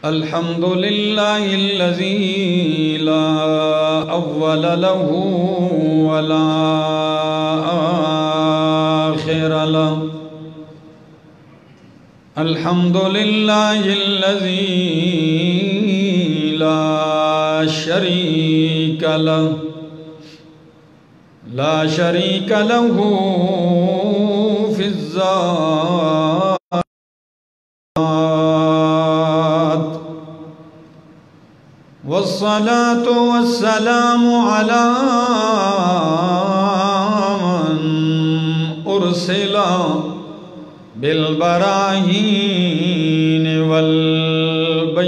الحمد لله الذي لا أول له ولا آخر له. الحمد لله الذي لا شريك له في الذات والصلاة والسلام على من أرسل بالبراهين والبينات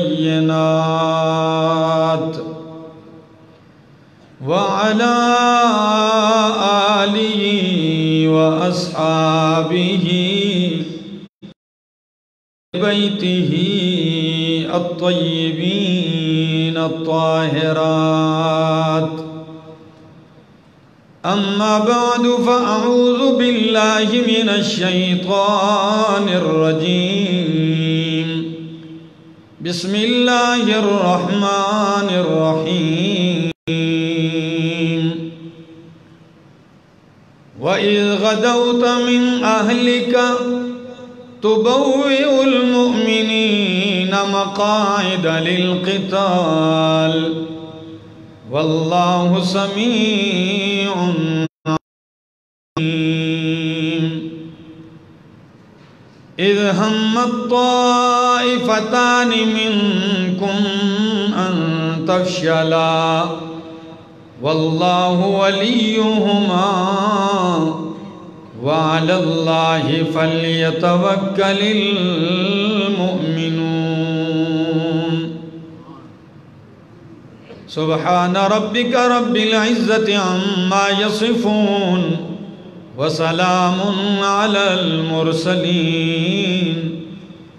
وعلى آله وأصحابه بيته الطيبين الطاهرات. أما بعد فأعوذ بالله من الشيطان الرجيم. بسم الله الرحمن الرحيم. وإذ غدوت من أهلك تبوئ المؤمنين مقاعد للقتال والله سميع عليم. إذ هم الطائفتان منكم أن تفشلا والله وليهما وعلى الله فليتوكل المؤمنون. سبحان ربك رب العزة عما يصفون وسلام على المرسلين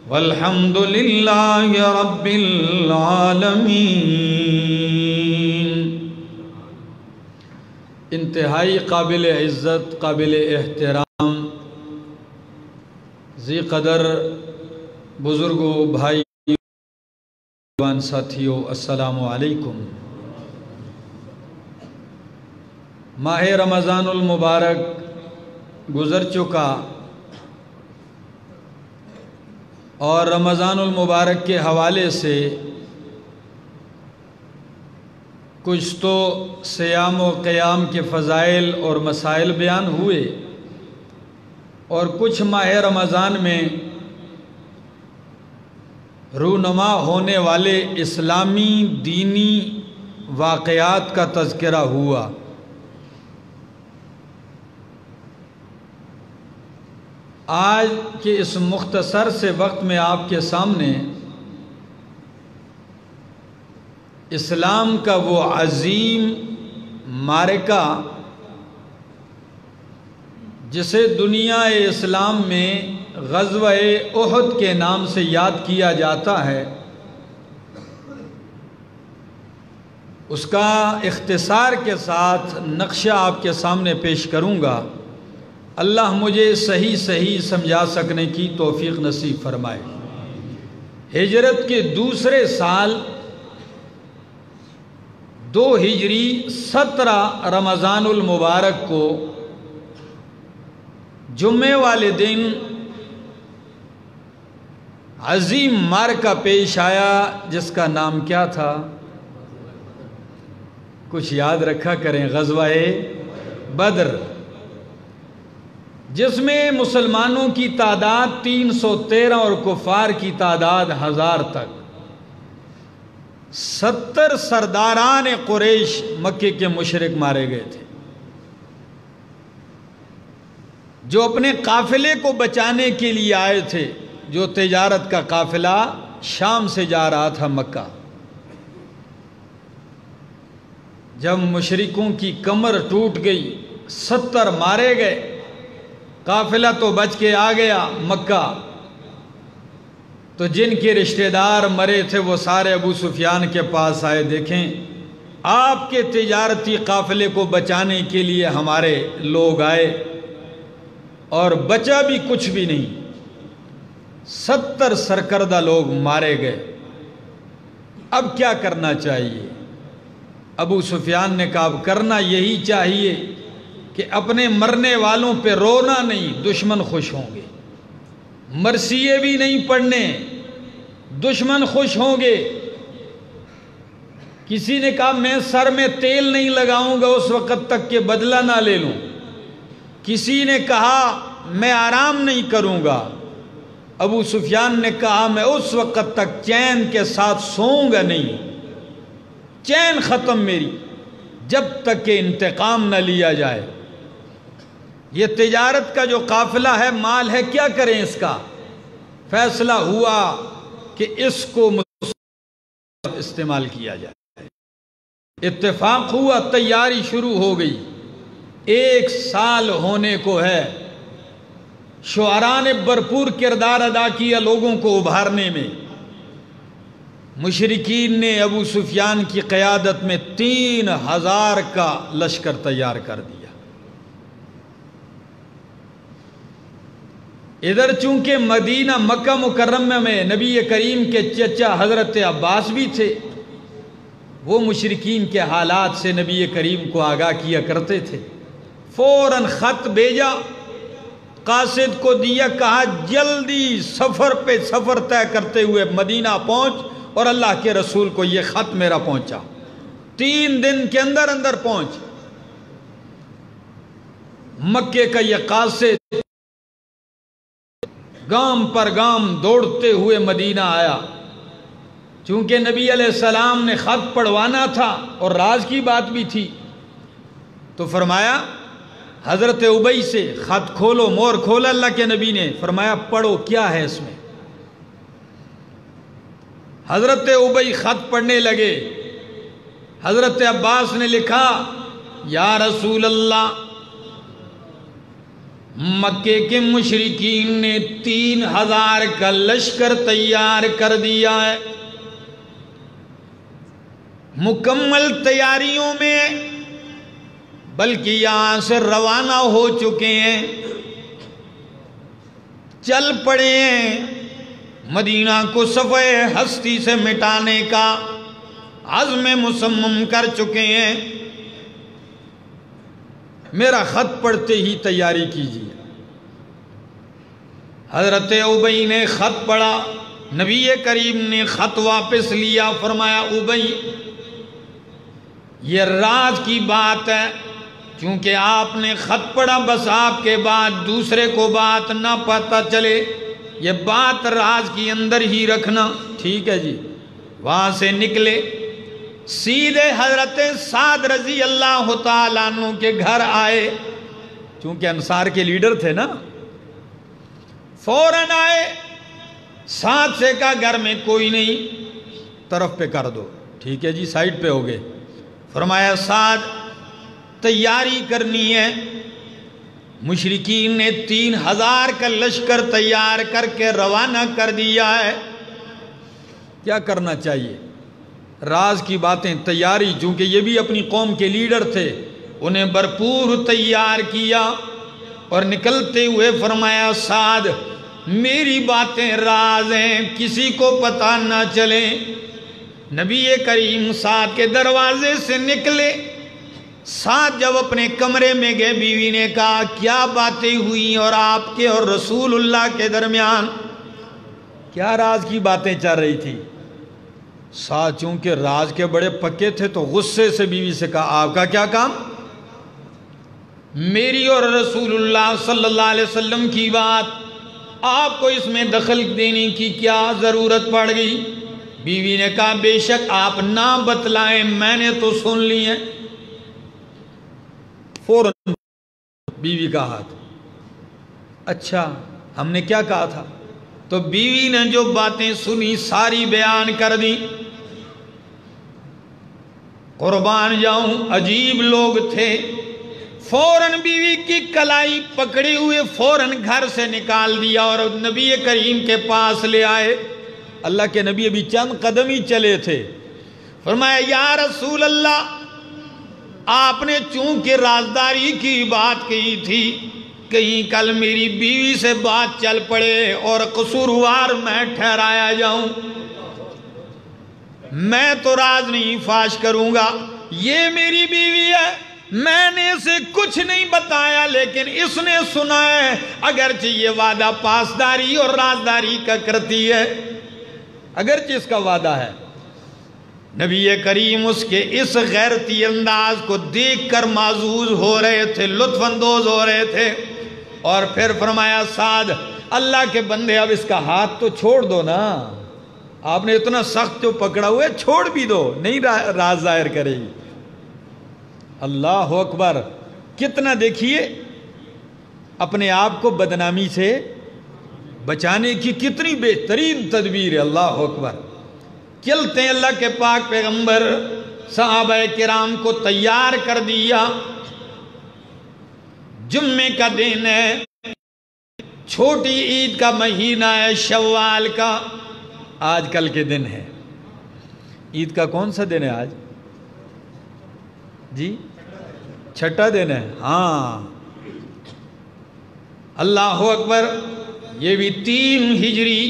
والحمد لله رب العالمين. انتہائی قابل عزت، قابل احترام، ذی قدر بزرگوں، بھائیوں، ساتھیوں، السلام علیکم. ماہ رمضان المبارک گزر چکا اور رمضان المبارک کے حوالے سے کچھ تو صیام و قیام کے فضائل اور مسائل بیان ہوئے اور کچھ ماہ رمضان میں رونما ہونے والے اسلامی دینی واقعات کا تذکرہ ہوا. آج کے اس مختصر سے وقت میں آپ کے سامنے اسلام کا وہ عظیم معرکہ جسے دنیا اسلام میں غزوہ احد کے نام سے یاد کیا جاتا ہے، اس کا اختصار کے ساتھ نقشہ آپ کے سامنے پیش کروں گا. اللہ مجھے صحیح سمجھا سکنے کی توفیق نصیب فرمائے. ہجرت کے دوسرے سال 2 ہجری 17 رمضان المبارک کو جمعے والے دن عظیم معرکہ پیش آیا جس کا نام کیا تھا؟ کچھ یاد رکھا کریں. غزوہ بدر، جس میں مسلمانوں کی تعداد 313 اور کفار کی تعداد 1000 تک. 70 سرداران قریش مکے کے مشرک مارے گئے تھے جو اپنے قافلے کو بچانے کے لیے آئے تھے، جو تجارت کا قافلہ شام سے جا رہا تھا مکہ. جب مشرکوں کی کمر ٹوٹ گئی، 70 مارے گئے، قافلہ تو بچ کے آ گیا مکہ، تو جن کے رشتہ دار مرے تھے وہ سارے ابو سفیان کے پاس آئے. دیکھیں آپ کے تجارتی قافلے کو بچانے کے لیے ہمارے لوگ آئے اور بچا بھی کچھ بھی نہیں. 70 سرکردہ لوگ مارے گئے. اب کیا کرنا چاہیے؟ ابو سفیان نے کہا اب کرنا یہی چاہیے کہ اپنے مرنے والوں پہ رونا نہیں، دشمن خوش ہوں گے، مرثیے بھی نہیں پڑھنے، دشمن خوش ہوں گے۔ کسی نے کہا میں سر میں تیل نہیں لگاؤں گا اس وقت تک کہ بدلہ نہ لے لوں، کسی نے کہا میں آرام نہیں کروں گا، ابو سفیان نے کہا میں اس وقت تک چین کے ساتھ سوؤں گا نہیں، چین ختم میری، جب تک کہ انتقام نہ لیا جائے۔ یہ تجارت کا جو قافلہ ہے، مال ہے، کیا کریں اس کا؟ فیصلہ ہوا کہ اس کو استعمال کیا جائے۔ اتفاق ہوا، تیاری شروع ہو گئی، 1 سال ہونے کو ہے۔ شعراء نے بھرپور کردار ادا کیا لوگوں کو ابھارنے میں۔ مشرکین نے ابو سفیان کی قیادت میں 3000 کا لشکر تیار کر دیا۔ ادھر چونکہ مدینہ مکہ مکرمہ میں نبی کریم کے چچا حضرت عباس بھی تھے، وہ مشرکین کے حالات سے نبی کریم کو آگاہ کیا کرتے تھے۔ فوراً خط بھیجا، قاصد کو دیا، کہا جلدی سفر طے کرتے ہوئے مدینہ پہنچ اور اللہ کے رسول کو یہ خط میرا پہنچا، 3 دن کے اندر اندر پہنچ۔ مکے کا یہ قاصد گام پر گام دوڑتے ہوئے مدینہ آیا۔ چونکہ نبی علیہ السلام نے خط پڑھوانا تھا اور راز کی بات بھی تھی، تو فرمایا حضرت ابی سے خط کھولو، مور کھولا اللہ کے نبی نے، فرمایا پڑھو کیا ہے اس میں۔ حضرت ابی خط پڑھنے لگے۔ حضرت عباس نے لکھا، یا رسول اللہ، مکے کے مشرکین نے 3000 کا لشکر تیار کر دیا ہے، مکمل تیاریوں میں، بلکہ یہاں سے روانہ ہو چکے ہیں، چل پڑے ہیں، مدینہ کو صفحہ ہستی سے مٹانے کا عزم مصمم کر چکے ہیں، میرا خط پڑھتے ہی تیاری کیجیے۔ حضرت ابی نے خط پڑھا، نبی کریم نے خط واپس لیا، فرمایا ابی یہ راز کی بات ہے، چونکہ آپ نے خط پڑھا، بس آپ کے بعد دوسرے کو بات نہ پتہ چلے، یہ بات راز کی اندر ہی رکھنا۔ ٹھیک ہے جی۔ وہاں سے نکلے، سیدھے حضرت سعد رضی اللہ تعالیٰ عنہ کے گھر آئے، چونکہ انصار کے لیڈر تھے نا، فوراً آئے۔ سعد سے کہا گھر میں کوئی نہیں، طرف پہ کر دو۔ ٹھیک ہے جی، سائیڈ پہ ہو گئے۔ فرمایا سعد تیاری کرنی ہے، مشرکین نے 3000 کا لشکر تیار کر کے روانہ کر دیا ہے، کیا کرنا چاہیے؟ راز کی باتیں، تیاری، چونکہ یہ بھی اپنی قوم کے لیڈر تھے، انہیں بھرپور تیار کیا اور نکلتے ہوئے فرمایا سعد میری باتیں راز ہیں، کسی کو پتہ نہ چلے۔ نبی کریم سعد کے دروازے سے نکلے، سعد جب اپنے کمرے میں گئے، بیوی نے کہا کیا باتیں ہوئیں اور آپ کے اور رسول اللہ کے درمیان؟ کیا راز کی باتیں چل رہی تھی؟ سعد چونکہ راز کے بڑے پکے تھے تو غصے سے بیوی سے کہا آپ کا کیا کام؟ میری اور رسول اللہ صلی اللہ علیہ وسلم کی بات، آپ کو اس میں دخل دینے کی کیا ضرورت پڑ گئی؟ بیوی نے کہا بے شک آپ نہ بتلائیں، میں نے تو سن لی ہے۔ فوراً بیوی کا ہاتھ، اچھا ہم نے کیا کہا تھا؟ تو بیوی نے جو باتیں سنی ساری بیان کر دی۔ قربان جاؤں، عجیب لوگ تھے۔ فوراً بیوی کی کلائی پکڑے ہوئے فوراً گھر سے نکال دیا اور نبی کریم کے پاس لے آئے۔ اللہ کے نبی ابھی چند قدم ہی چلے تھے۔ فرمایا یا رسول اللہ، آپ نے چونکہ رازداری کی بات کی تھی، کہیں کل میری بیوی سے بات چل پڑے اور قصوروار میں ٹھہرایا جاؤں۔ میں تو راز نہیں فاش کروں گا، یہ میری بیوی ہے، میں نے اسے کچھ نہیں بتایا، لیکن اس نے سنا ہے، اگرچہ یہ وعدہ پاسداری اور رازداری کا کرتی ہے، اگرچہ اس کا وعدہ ہے۔ نبی کریم اس کے اس غیرتی انداز کو دیکھ کر معزوز ہو رہے تھے، لطف اندوز ہو رہے تھے، اور پھر فرمایا سعد اللہ کے بندے اب اس کا ہاتھ تو چھوڑ دو نا، آپ نے اتنا سخت جو پکڑا ہوئے چھوڑ بھی دو، نہیں راز ظاہر کرے گی۔ اللہ اکبر، کتنا دیکھیے اپنے آپ کو بدنامی سے بچانے کی کتنی بہترین تدبیر ہے۔ اللہ اکبر، چلتے ہیں اللہ کے پاک پیغمبر، صحابہ کرام کو تیار کر دیا، جمعے کا دن ہے، چھوٹی عید کا مہینہ ہے، شوال کا، آج کل کے دن ہے۔ عید کا کون سا دن ہے آج؟ جی چھٹا دن ہے، ہاں اللہ اکبر، یہ بھی 3 ہجری،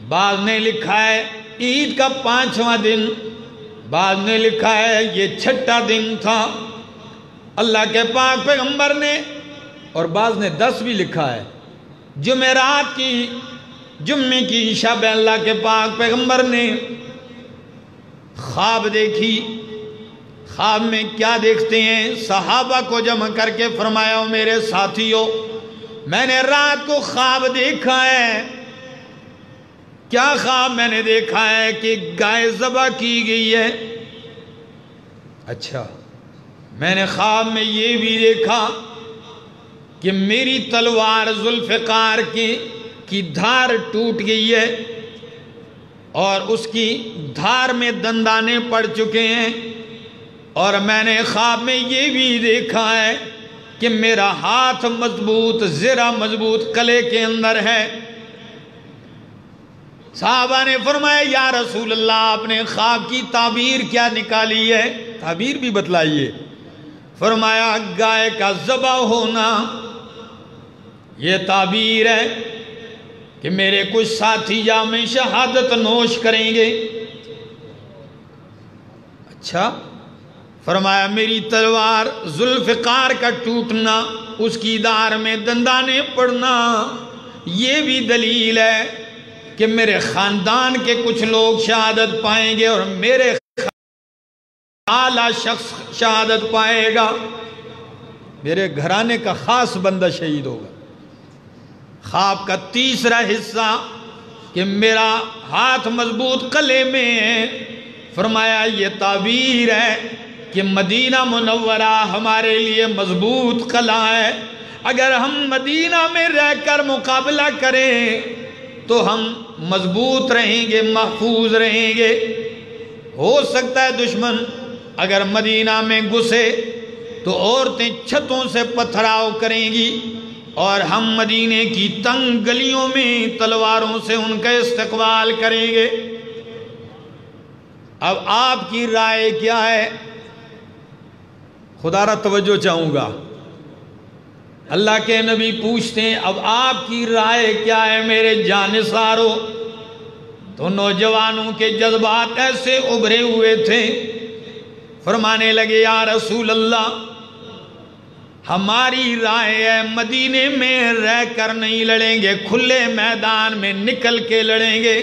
بعض نے لکھا ہے عید کا 5واں دن، بعض نے لکھا ہے یہ چھٹا دن تھا۔ اللہ کے پاک پیغمبر نے، اور بعض نے 10 بھی لکھا ہے، جمعرات کی، جمعے کی شب اللہ کے پاک پیغمبر نے خواب دیکھی۔ خواب میں کیا دیکھتے ہیں؟ صحابہ کو جمع کر کے فرمایا میرے ساتھیوں، میں نے رات کو خواب دیکھا ہے۔ کیا خواب میں نے دیکھا ہے؟ کہ گائے ذبح کی گئی ہے۔ اچھا، میں نے خواب میں یہ بھی دیکھا کہ میری تلوار ذوالفقار کی دھار ٹوٹ گئی ہے، اور اس کی دھار میں دندانے پڑ چکے ہیں، اور میں نے خواب میں یہ بھی دیکھا ہے کہ میرا ہاتھ مضبوط، زرہ مضبوط قلعے کے اندر ہے۔ صحابہ نے فرمایا یا رسول اللہ، آپ نے خواب کی تعبیر کیا نکالی ہے؟ تعبیر بھی بتلائیے۔ فرمایا گائے کا ذبح ہونا یہ تعبیر ہے کہ میرے کچھ ساتھی جام شہادت نوش کریں گے۔ اچھا، فرمایا میری تلوار ذوالفقار کا ٹوٹنا، اس کی دھار میں دندانے پڑنا، یہ بھی دلیل ہے کہ میرے خاندان کے کچھ لوگ شہادت پائیں گے، اور میرے اعلیٰ شخص شہادت پائے گا، میرے گھرانے کا خاص بندہ شہید ہوگا۔ خواب کا تیسرا حصہ کہ میرا ہاتھ مضبوط قلعے میں ہے، فرمایا یہ تعبیر ہے کہ مدینہ منورہ ہمارے لیے مضبوط قلعہ ہے، اگر ہم مدینہ میں رہ کر مقابلہ کریں تو ہم مضبوط رہیں گے، محفوظ رہیں گے۔ ہو سکتا ہے دشمن اگر مدینہ میں گھسے تو عورتیں چھتوں سے پتھراؤ کریں گی، اور ہم مدینے کی تنگ گلیوں میں تلواروں سے ان کا استقبال کریں گے۔ اب آپ کی رائے کیا ہے؟ خدا را توجہ چاہوں گا، اللہ کے نبی پوچھتے ہیں اب آپ کی رائے کیا ہے میرے جانثاروں؟ تو نوجوانوں کے جذبات ایسے ابھرے ہوئے تھے، فرمانے لگے یا رسول اللہ، ہماری رائے ہے مدینے میں رہ کر نہیں لڑیں گے، کھلے میدان میں نکل کے لڑیں گے۔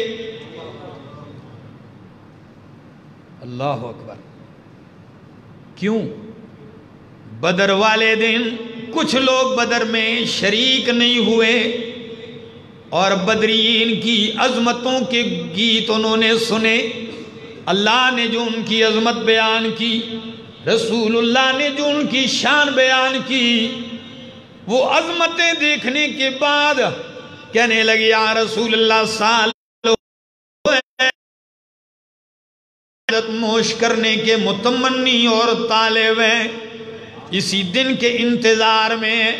اللہ اکبر، کیوں؟ بدر والے دن کچھ لوگ بدر میں شریک نہیں ہوئے، اور بدرین کی عظمتوں کے گیت انہوں نے سنے، اللہ نے جو ان کی عظمت بیان کی، رسول اللہ نے جو ان کی شان بیان کی، وہ عظمتیں دیکھنے کے بعد کہنے لگے یا رسول اللہ سال نوش کرنے کے متمنی اور طالب ہیں، اسی دن کے انتظار میں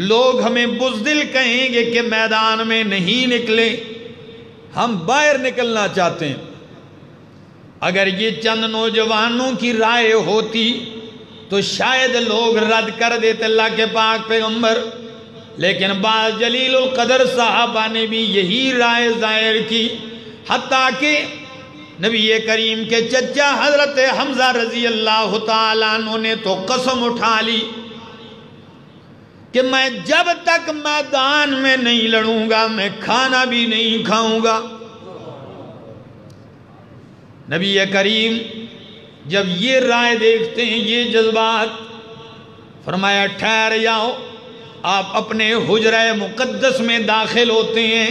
لوگ ہمیں بزدل کہیں گے کہ میدان میں نہیں نکلے، ہم باہر نکلنا چاہتے ہیں۔ اگر یہ چند نوجوانوں کی رائے ہوتی تو شاید لوگ رد کر دیتے اللہ کے پاک پیغمبر، لیکن بعض جلیل القدر صحابہ نے بھی یہی رائے ظاہر کی، حتیٰ کہ نبی کریم کے چچا حضرت حمزہ رضی اللہ تعالیٰ عنہ نے تو قسم اٹھا لی کہ میں جب تک میدان میں نہیں لڑوں گا میں کھانا بھی نہیں کھاؤں گا۔ نبی کریم جب یہ رائے دیکھتے ہیں، یہ جذبات، فرمایا ٹھہر جاؤ۔ آپ اپنے حجرہ مقدس میں داخل ہوتے ہیں،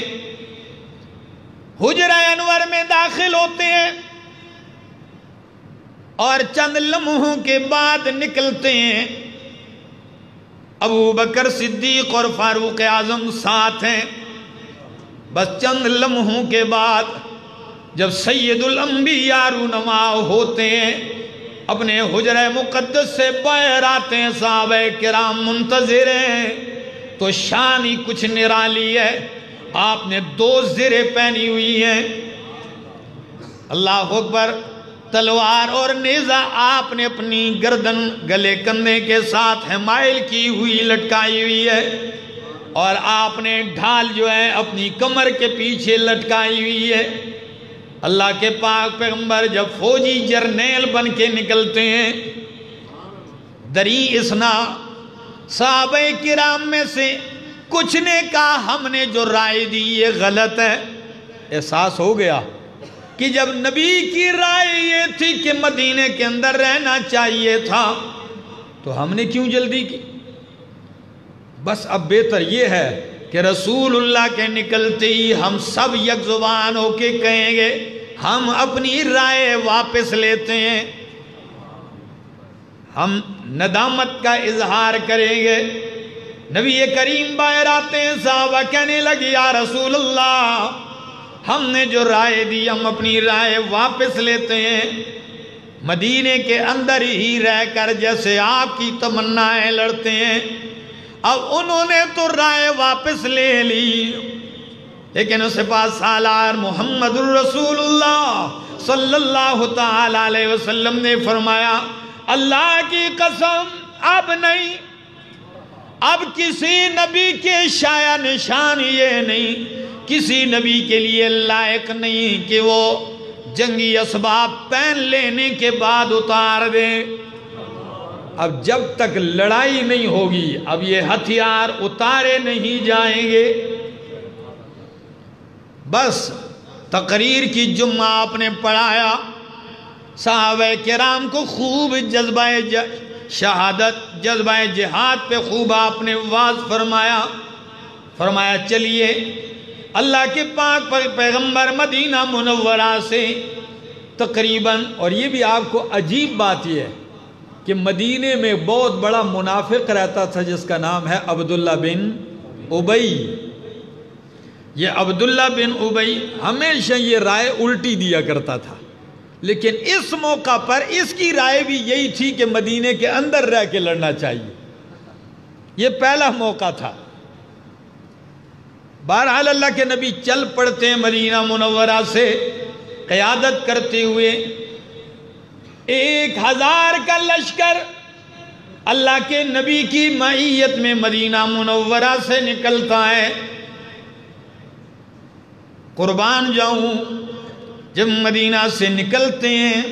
حجرہ انور میں داخل ہوتے ہیں، اور چند لمحوں کے بعد نکلتے ہیں۔ ابو بکر صدیق اور فاروق اعظم ساتھ ہیں۔ بس چند لمحوں کے بعد جب سید الانبیاء رونما ہوتے ہیں، اپنے حجرہ مقدس سے باہر آتے ہیں، صحابہ کرام منتظر ہیں، تو شان ہی کچھ نرالی ہے۔ آپ نے 2 زریں پہنی ہوئی ہیں، اللہ اکبر، تلوار اور نیزہ آپ نے اپنی گردن گلے کندھے کے ساتھ حمائل کی ہوئی لٹکائی ہوئی ہے، اور آپ نے ڈھال جو ہے اپنی کمر کے پیچھے لٹکائی ہوئی ہے۔ اللہ کے پاک پیغمبر جب فوجی جرنیل بن کے نکلتے ہیں، دری اسنا صحابہ کرام میں سے کچھ نے کہا ہم نے جو رائے دی یہ غلط ہے۔ احساس ہو گیا کہ جب نبی کی رائے یہ تھی کہ مدینے کے اندر رہنا چاہیے تھا تو ہم نے کیوں جلدی کی؟ بس اب بہتر یہ ہے کہ رسول اللہ کے نکلتے ہی ہم سب یک زبان ہو کے کہیں گے ہم اپنی رائے واپس لیتے ہیں، ہم ندامت کا اظہار کریں گے۔ نبی کریم باہر آتے ہیں، صحابہ کہنے لگے یا رسول اللہ ہم نے جو رائے دی ہم اپنی رائے واپس لیتے ہیں، مدینے کے اندر ہی رہ کر جیسے آپ کی تمنائیں لڑتے ہیں۔ اب انہوں نے تو رائے واپس لے لی، لیکن سپاہ سالار محمد الرسول اللہ صلی اللہ تعالیٰ علیہ وسلم نے فرمایا اللہ کی قسم اب نہیں، اب کسی نبی کے شایع نشان یہ نہیں، کسی نبی کے لیے لائق نہیں کہ وہ جنگی اسباب پہن لینے کے بعد اتار دیں۔ اب جب تک لڑائی نہیں ہوگی اب یہ ہتھیار اتارے نہیں جائیں گے۔ بس تقریر کی جمعہ آپ نے پڑھایا، صحابہ کرام کو خوب جذبہ شہادت، جذبہ جہاد پہ خوب آپ نے واعظ فرمایا۔ فرمایا چلیے اللہ کے پاک پیغمبر مدینہ منورہ سے تقریباً، اور یہ بھی آپ کو عجیب بات یہ ہے کہ مدینے میں بہت بڑا منافق رہتا تھا جس کا نام ہے عبداللہ بن ابی۔ یہ عبداللہ بن ابی ہمیشہ یہ رائے الٹی دیا کرتا تھا، لیکن اس موقع پر اس کی رائے بھی یہی تھی کہ مدینے کے اندر رہ کے لڑنا چاہیے۔ یہ پہلا موقع تھا۔ بہرحال اللہ کے نبی چل پڑتے ہیں مدینہ منورہ سے قیادت کرتے ہوئے۔ 1000 کا لشکر اللہ کے نبی کی معیت میں مدینہ منورہ سے نکلتا ہے۔ قربان جاؤں، جب مدینہ سے نکلتے ہیں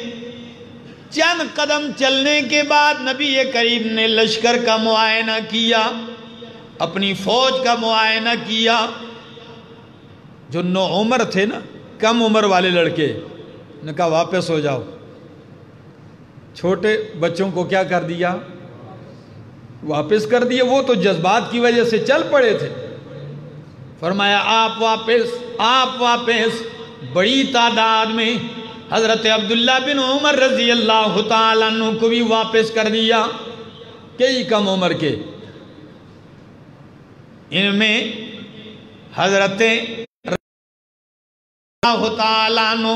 چند قدم چلنے کے بعد نبی کریم نے لشکر کا معائنہ کیا، اپنی فوج کا معائنہ کیا۔ جو نوعمر تھے نا، کم عمر والے لڑکے، نے کہا واپس ہو جاؤ۔ چھوٹے بچوں کو کیا کر دیا؟ واپس کر دیے۔ وہ تو جذبات کی وجہ سے چل پڑے تھے۔ فرمایا آپ واپس۔ بڑی تعداد میں حضرت عبداللہ بن عمر رضی اللہ تعالیٰ عنہ کو بھی واپس کر دیا، کئی کم عمر کے۔ ان میں حضرت اللہ تعالیٰ عنہ،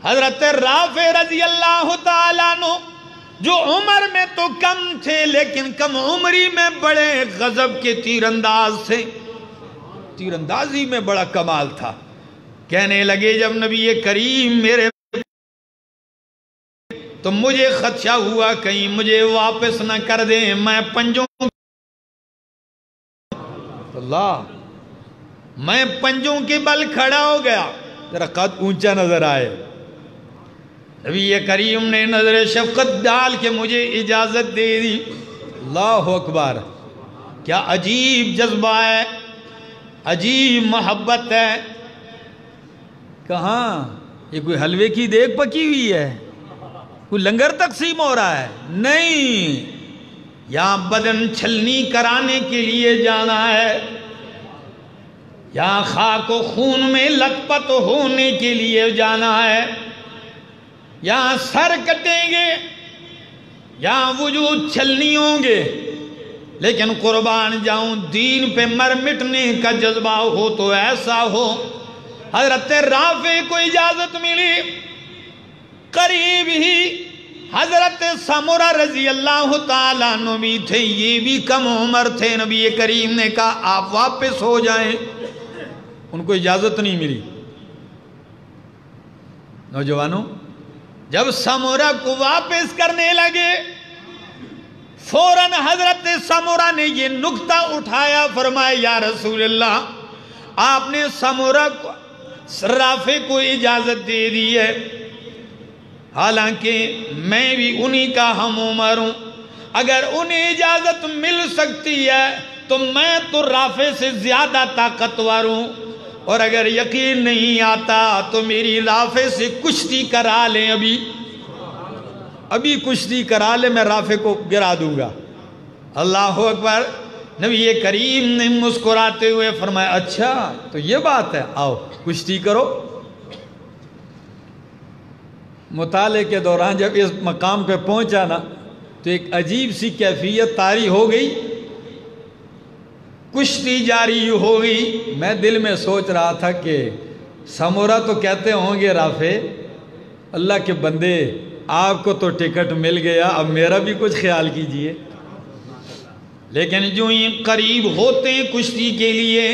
حضرت رافع رضی اللہ تعالیٰ عنہ جو عمر میں تو کم تھے لیکن کم عمری میں بڑے غضب کے تیر انداز تھے، تیر اندازی میں بڑا کمال تھا۔ کہنے لگے جب نبی کریم میرے تو مجھے خدشہ ہوا کہیں مجھے واپس نہ کر دیں، میں پنجوں کے بل کھڑا ہو گیا، ذرا قد اونچا نظر آئے۔ نبی کریم نے نظر شفقت ڈال کے مجھے اجازت دے دی۔ اللہ اکبر، کیا عجیب جذبہ ہے، عجیب محبت ہے۔ کہاں یہ کوئی حلوے کی دیگ پکی ہوئی ہے، کوئی لنگر تقسیم ہو رہا ہے؟ نہیں، یہاں بدن چھلنی کرانے کے لیے جانا ہے، یہاں خاک و خون میں لت پت ہونے کے لیے جانا ہے، یہاں سر کٹیں گے، یہاں وجود چھلنی ہوں گے، لیکن قربان جاؤں دین پہ مر مٹنے کا جذبہ ہو تو ایسا ہو۔ حضرت رافع کو اجازت ملی، قریب ہی حضرت سمرہ رضی اللہ تعالیٰ عنہ بھی تھے، یہ بھی کم عمر تھے۔ نبی کریم نے کہا آپ واپس ہو جائیں، ان کو اجازت نہیں ملی۔ نوجوانوں، جب سمرہ کو واپس کرنے لگے، فوراً حضرت سمرہ نے یہ نکتہ اٹھایا، فرمایا یا رسول اللہ، آپ نے سمرہ کو رافع کو اجازت دے دی ہے، حالانکہ میں بھی انہی کا ہم عمر ہوں، اگر انہیں اجازت مل سکتی ہے تو میں تو رافع سے زیادہ طاقتور ہوں، اور اگر یقین نہیں آتا تو میری رافع سے کشتی کرا لیں، ابھی کشتی کرا لیں، میں رافع کو گرا دوں گا۔ اللہ اکبر۔ نبی کریم نے مسکراتے ہوئے فرمایا اچھا تو یہ بات ہے، آؤ کشتی کرو۔ مطالعے کے دوران جب اس مقام پہ پہنچا نا تو ایک عجیب سی کیفیت طاری ہو گئی، کشتی جاری ہو گئی۔ میں دل میں سوچ رہا تھا کہ سمرہ تو کہتے ہوں گے رافع اللہ کے بندے آپ کو تو ٹکٹ مل گیا، اب میرا بھی کچھ خیال کیجئے۔ لیکن جو ہی قریب ہوتے کشتی کے لیے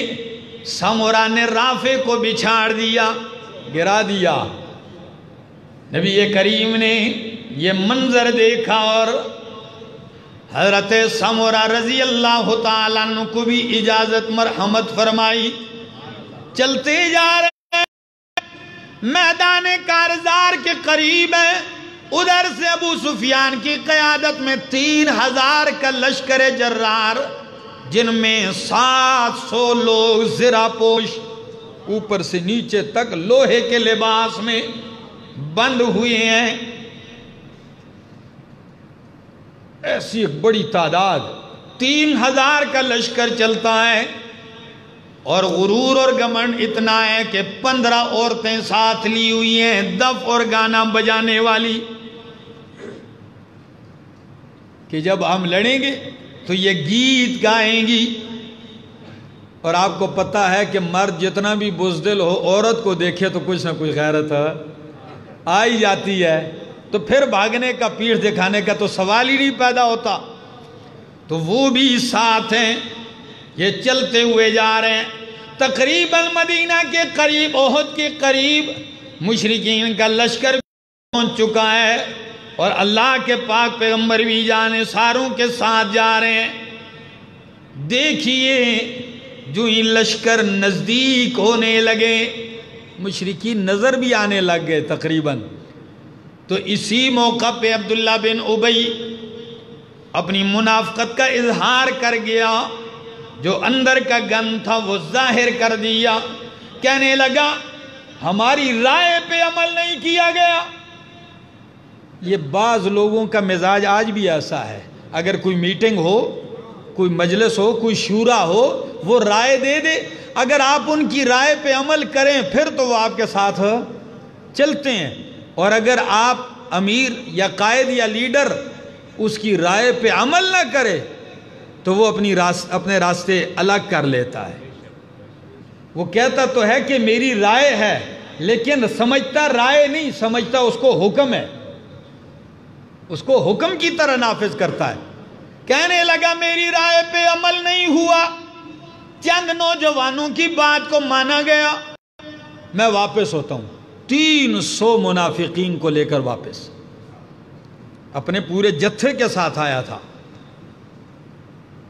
سمرہ نے رافع کو بچھاڑ دیا، گرا دیا۔ نبی کریم نے یہ منظر دیکھا اور حضرت سمرہ رضی اللہ تعالیٰ عنہ کو بھی اجازت مرحمت فرمائی۔ چلتے جا رہے ہیں، میدان کارزار کے قریب ہے، ادھر سے ابو سفیان کی قیادت میں 3000 کا لشکر جرار، جن میں 700 لوگ زرہ پوش اوپر سے نیچے تک لوہے کے لباس میں بند ہوئے ہیں۔ ایسی ایک بڑی تعداد، 3000 کا لشکر چلتا ہے، اور غرور اور گھمنڈ اتنا ہے کہ 15 عورتیں ساتھ لی ہوئی ہیں، دف اور گانا بجانے والی، کہ جب ہم لڑیں گے تو یہ گیت گائیں گی۔ اور آپ کو پتہ ہے کہ مرد جتنا بھی بزدل ہو، عورت کو دیکھے تو کچھ نہ کچھ غیرت آئی جاتی ہے، تو پھر بھاگنے کا، پیٹھ دکھانے کا تو سوال ہی نہیں پیدا ہوتا۔ تو وہ بھی ساتھ ہیں، یہ چلتے ہوئے جا رہے ہیں۔ تقریباً مدینہ کے قریب، احد کے قریب مشرکین کا لشکر پہنچ چکا ہے، اور اللہ کے پاک پیغمبر بھی جانے ساروں کے ساتھ جا رہے ہیں۔ دیکھیے جو ہی لشکر نزدیک ہونے لگے، مشرکین نظر بھی آنے لگ گئے تقریباً، تو اسی موقع پہ عبداللہ بن ابی اپنی منافقت کا اظہار کر گیا، جو اندر کا گن تھا وہ ظاہر کر دیا، کہنے لگا ہماری رائے پہ عمل نہیں کیا گیا۔ یہ بعض لوگوں کا مزاج آج بھی ایسا ہے، اگر کوئی میٹنگ ہو، کوئی مجلس ہو، کوئی شورا ہو، وہ رائے دے دے، اگر آپ ان کی رائے پہ عمل کریں پھر تو وہ آپ کے ساتھ چلتے ہیں، اور اگر آپ امیر یا قائد یا لیڈر اس کی رائے پہ عمل نہ کرے تو وہ اپنے راستے الگ کر لیتا ہے۔ وہ کہتا تو ہے کہ میری رائے ہے، لیکن سمجھتا رائے نہیں، سمجھتا اس کو حکم ہے، اس کو حکم کی طرح نافذ کرتا ہے۔ کہنے لگا میری رائے پہ عمل نہیں ہوا، چند نوجوانوں کی بات کو مانا گیا، میں واپس ہوتا ہوں۔ 300 منافقین کو لے کر واپس، اپنے پورے جتھے کے ساتھ آیا تھا۔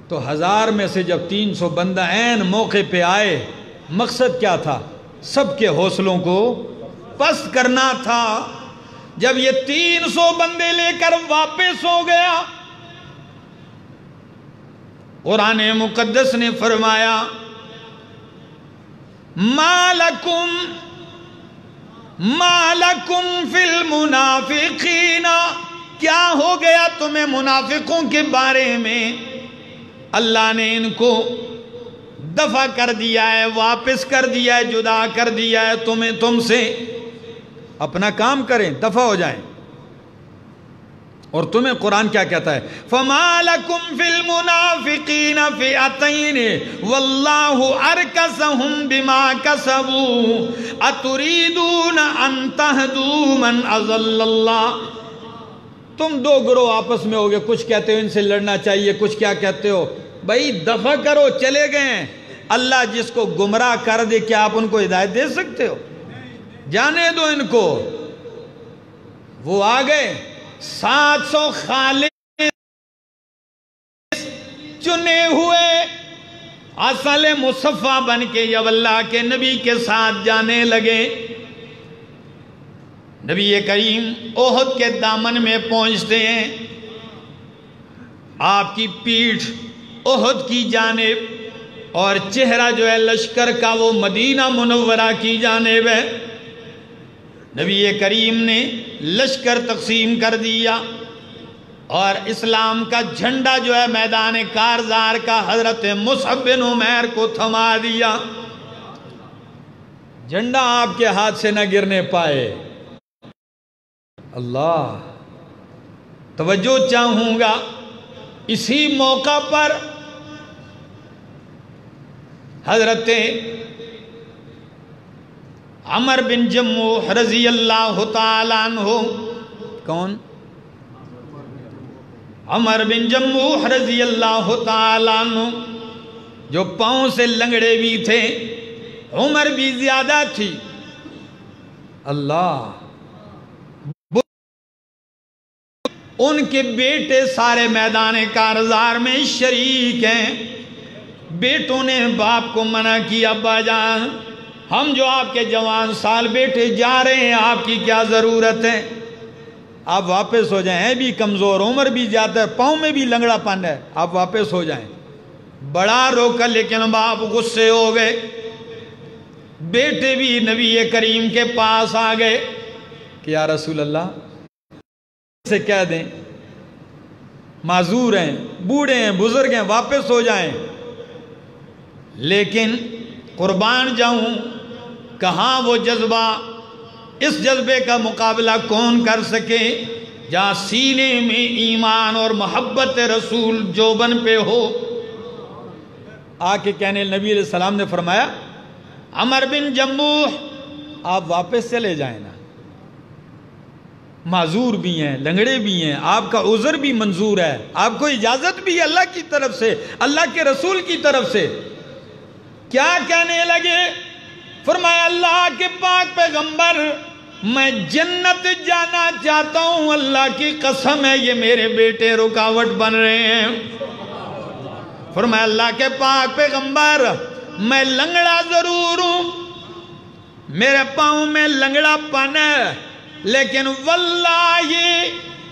تو 1000 میں سے جب 300 بندہ عین موقع پہ آئے، مقصد کیا تھا؟ سب کے حوصلوں کو پست کرنا تھا۔ جب یہ 300 بندے لے کر واپس ہو گیا، قرآن مقدس نے فرمایا ما لکم فی المنافقین، کیا ہو گیا تمہیں منافقوں کے بارے میں؟ اللہ نے ان کو دفع کر دیا ہے، واپس کر دیا ہے، جدا کر دیا ہے تم سے۔ اپنا کام کریں، دفع ہو جائیں۔ اور تمہیں قرآن کیا کہتا ہے؟ فَمَا لَكُمْ فِي الْمُنَافِقِينَ فِئَتَيْنِ وَاللَّهُ أَرْكَسَهُمْ بِمَا كَسَبُوا أَتُرِيدُونَ أَن تَهْدُوا مَنْ أَضَلَّ اللَّهُ۔ تم دو گروہ آپس میں ہوگے، کچھ کہتے ہو ان سے لڑنا چاہیے، کچھ کیا کہتے ہو؟ بھائی دفع کرو، چلے گئے ہیں۔ اللہ جس کو گمراہ کر دے کیا آپ ان کو ہدایت دے سکتے ہو؟ جانے دو ان کو۔ وہ آ گئے، 700 خالص چنے ہوئے اصل مصفہ بن کے جب اللہ کے نبی کے ساتھ جانے لگے، نبی کریم احد کے دامن میں پہنچتے ہیں، آپ کی پیٹھ احد کی جانب اور چہرہ جو ہے لشکر کا وہ مدینہ منورہ کی جانب ہے۔ نبی کریم نے لشکر تقسیم کر دیا اور اسلام کا جھنڈا جو ہے میدان کارزار کا حضرت مصعب بن عمیر کو تھما دیا۔ جھنڈا آپ کے ہاتھ سے نہ گرنے پائے۔ اللہ، توجہ چاہوں گا، اسی موقع پر حضرت عمر بن جموح رضی اللہ تعالیٰ عنہ، کون؟ عمر بن جموح رضی اللہ تعالیٰ عنہ، جو پاؤں سے لنگڑے بھی تھے، عمر بھی زیادہ تھی۔ اللہ، ان کے بیٹے سارے میدان کارزار میں شریک ہیں۔ بیٹوں نے باپ کو منع کیا، ابا جان ہم جو آپ کے جوان سال بیٹے جا رہے ہیں، آپ کی کیا ضرورت ہے؟ آپ واپس ہو جائیں، ہیں بھی کمزور، عمر بھی جاتا ہے، پاؤں میں بھی لنگڑا پن ہے، آپ واپس ہو جائیں۔ بڑا روکا، لیکن باپ غصے ہو گئے۔ بیٹے بھی نبی کریم کے پاس آ گئے کہ یا رسول اللہ سے کہہ دیں، معذور ہیں، بوڑھے ہیں، بزرگ ہیں، واپس ہو جائیں۔ لیکن قربان جاؤں، کہاں وہ جذبہ، اس جذبے کا مقابلہ کون کر سکے جہاں سینے میں ایمان اور محبت رسول جوبن پہ ہو۔ آ کے کہنے نبی علیہ السلام نے فرمایا عمر بن جموح آپ واپس چلے جائیں نا، معذور بھی ہیں، لنگڑے بھی ہیں، آپ کا عذر بھی منظور ہے، آپ کو اجازت بھی ہے اللہ کی طرف سے، اللہ کے رسول کی طرف سے۔ کیا کہنے لگے؟ فرمایا اللہ کے پاک پیغمبر، میں جنت جانا چاہتا ہوں، اللہ کی قسم ہے یہ میرے بیٹے رکاوٹ بن رہے ہیں۔ فرمایا اللہ کے پاک پیغمبر، میں لنگڑا ضرور ہوں، میرے پاؤں میں لنگڑا پن ہے، لیکن واللہ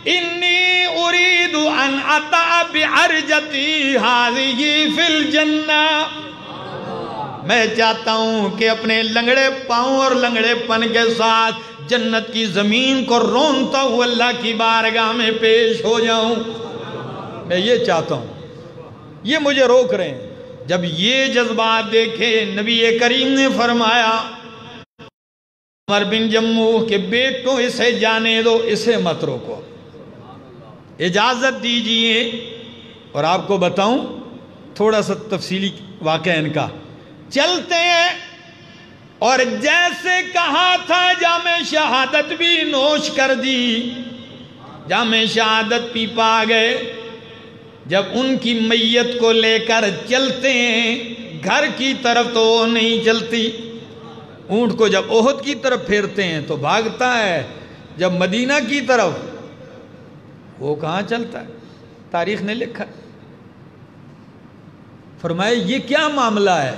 انی ارید ان اطع بعرجتی ہذہ فی الجنہ، میں چاہتا ہوں کہ اپنے لنگڑے پاؤں اور لنگڑے پن کے ساتھ جنت کی زمین کو رونتا ہوں اللہ کی بارگاہ میں پیش ہو جاؤں۔ میں یہ چاہتا ہوں، یہ مجھے روک رہے ہیں۔ جب یہ جذبات دیکھے نبی کریم نے فرمایا عمر بن جموح کے بیٹوں اسے جانے دو، اسے مت روکو، اجازت دیجئے۔ اور آپ کو بتاؤں تھوڑا سا تفصیلی واقعہ ان کا، چلتے ہیں اور جیسے کہا تھا جام شہادت بھی نوش کر دی، جام شہادت پی پا گئے۔ جب ان کی میت کو لے کر چلتے ہیں گھر کی طرف تو وہ نہیں چلتی، اونٹ کو جب احد کی طرف پھیرتے ہیں تو بھاگتا ہے، جب مدینہ کی طرف وہ کہاں چلتا ہے؟ تاریخ نے لکھا۔ فرمایا یہ کیا معاملہ ہے؟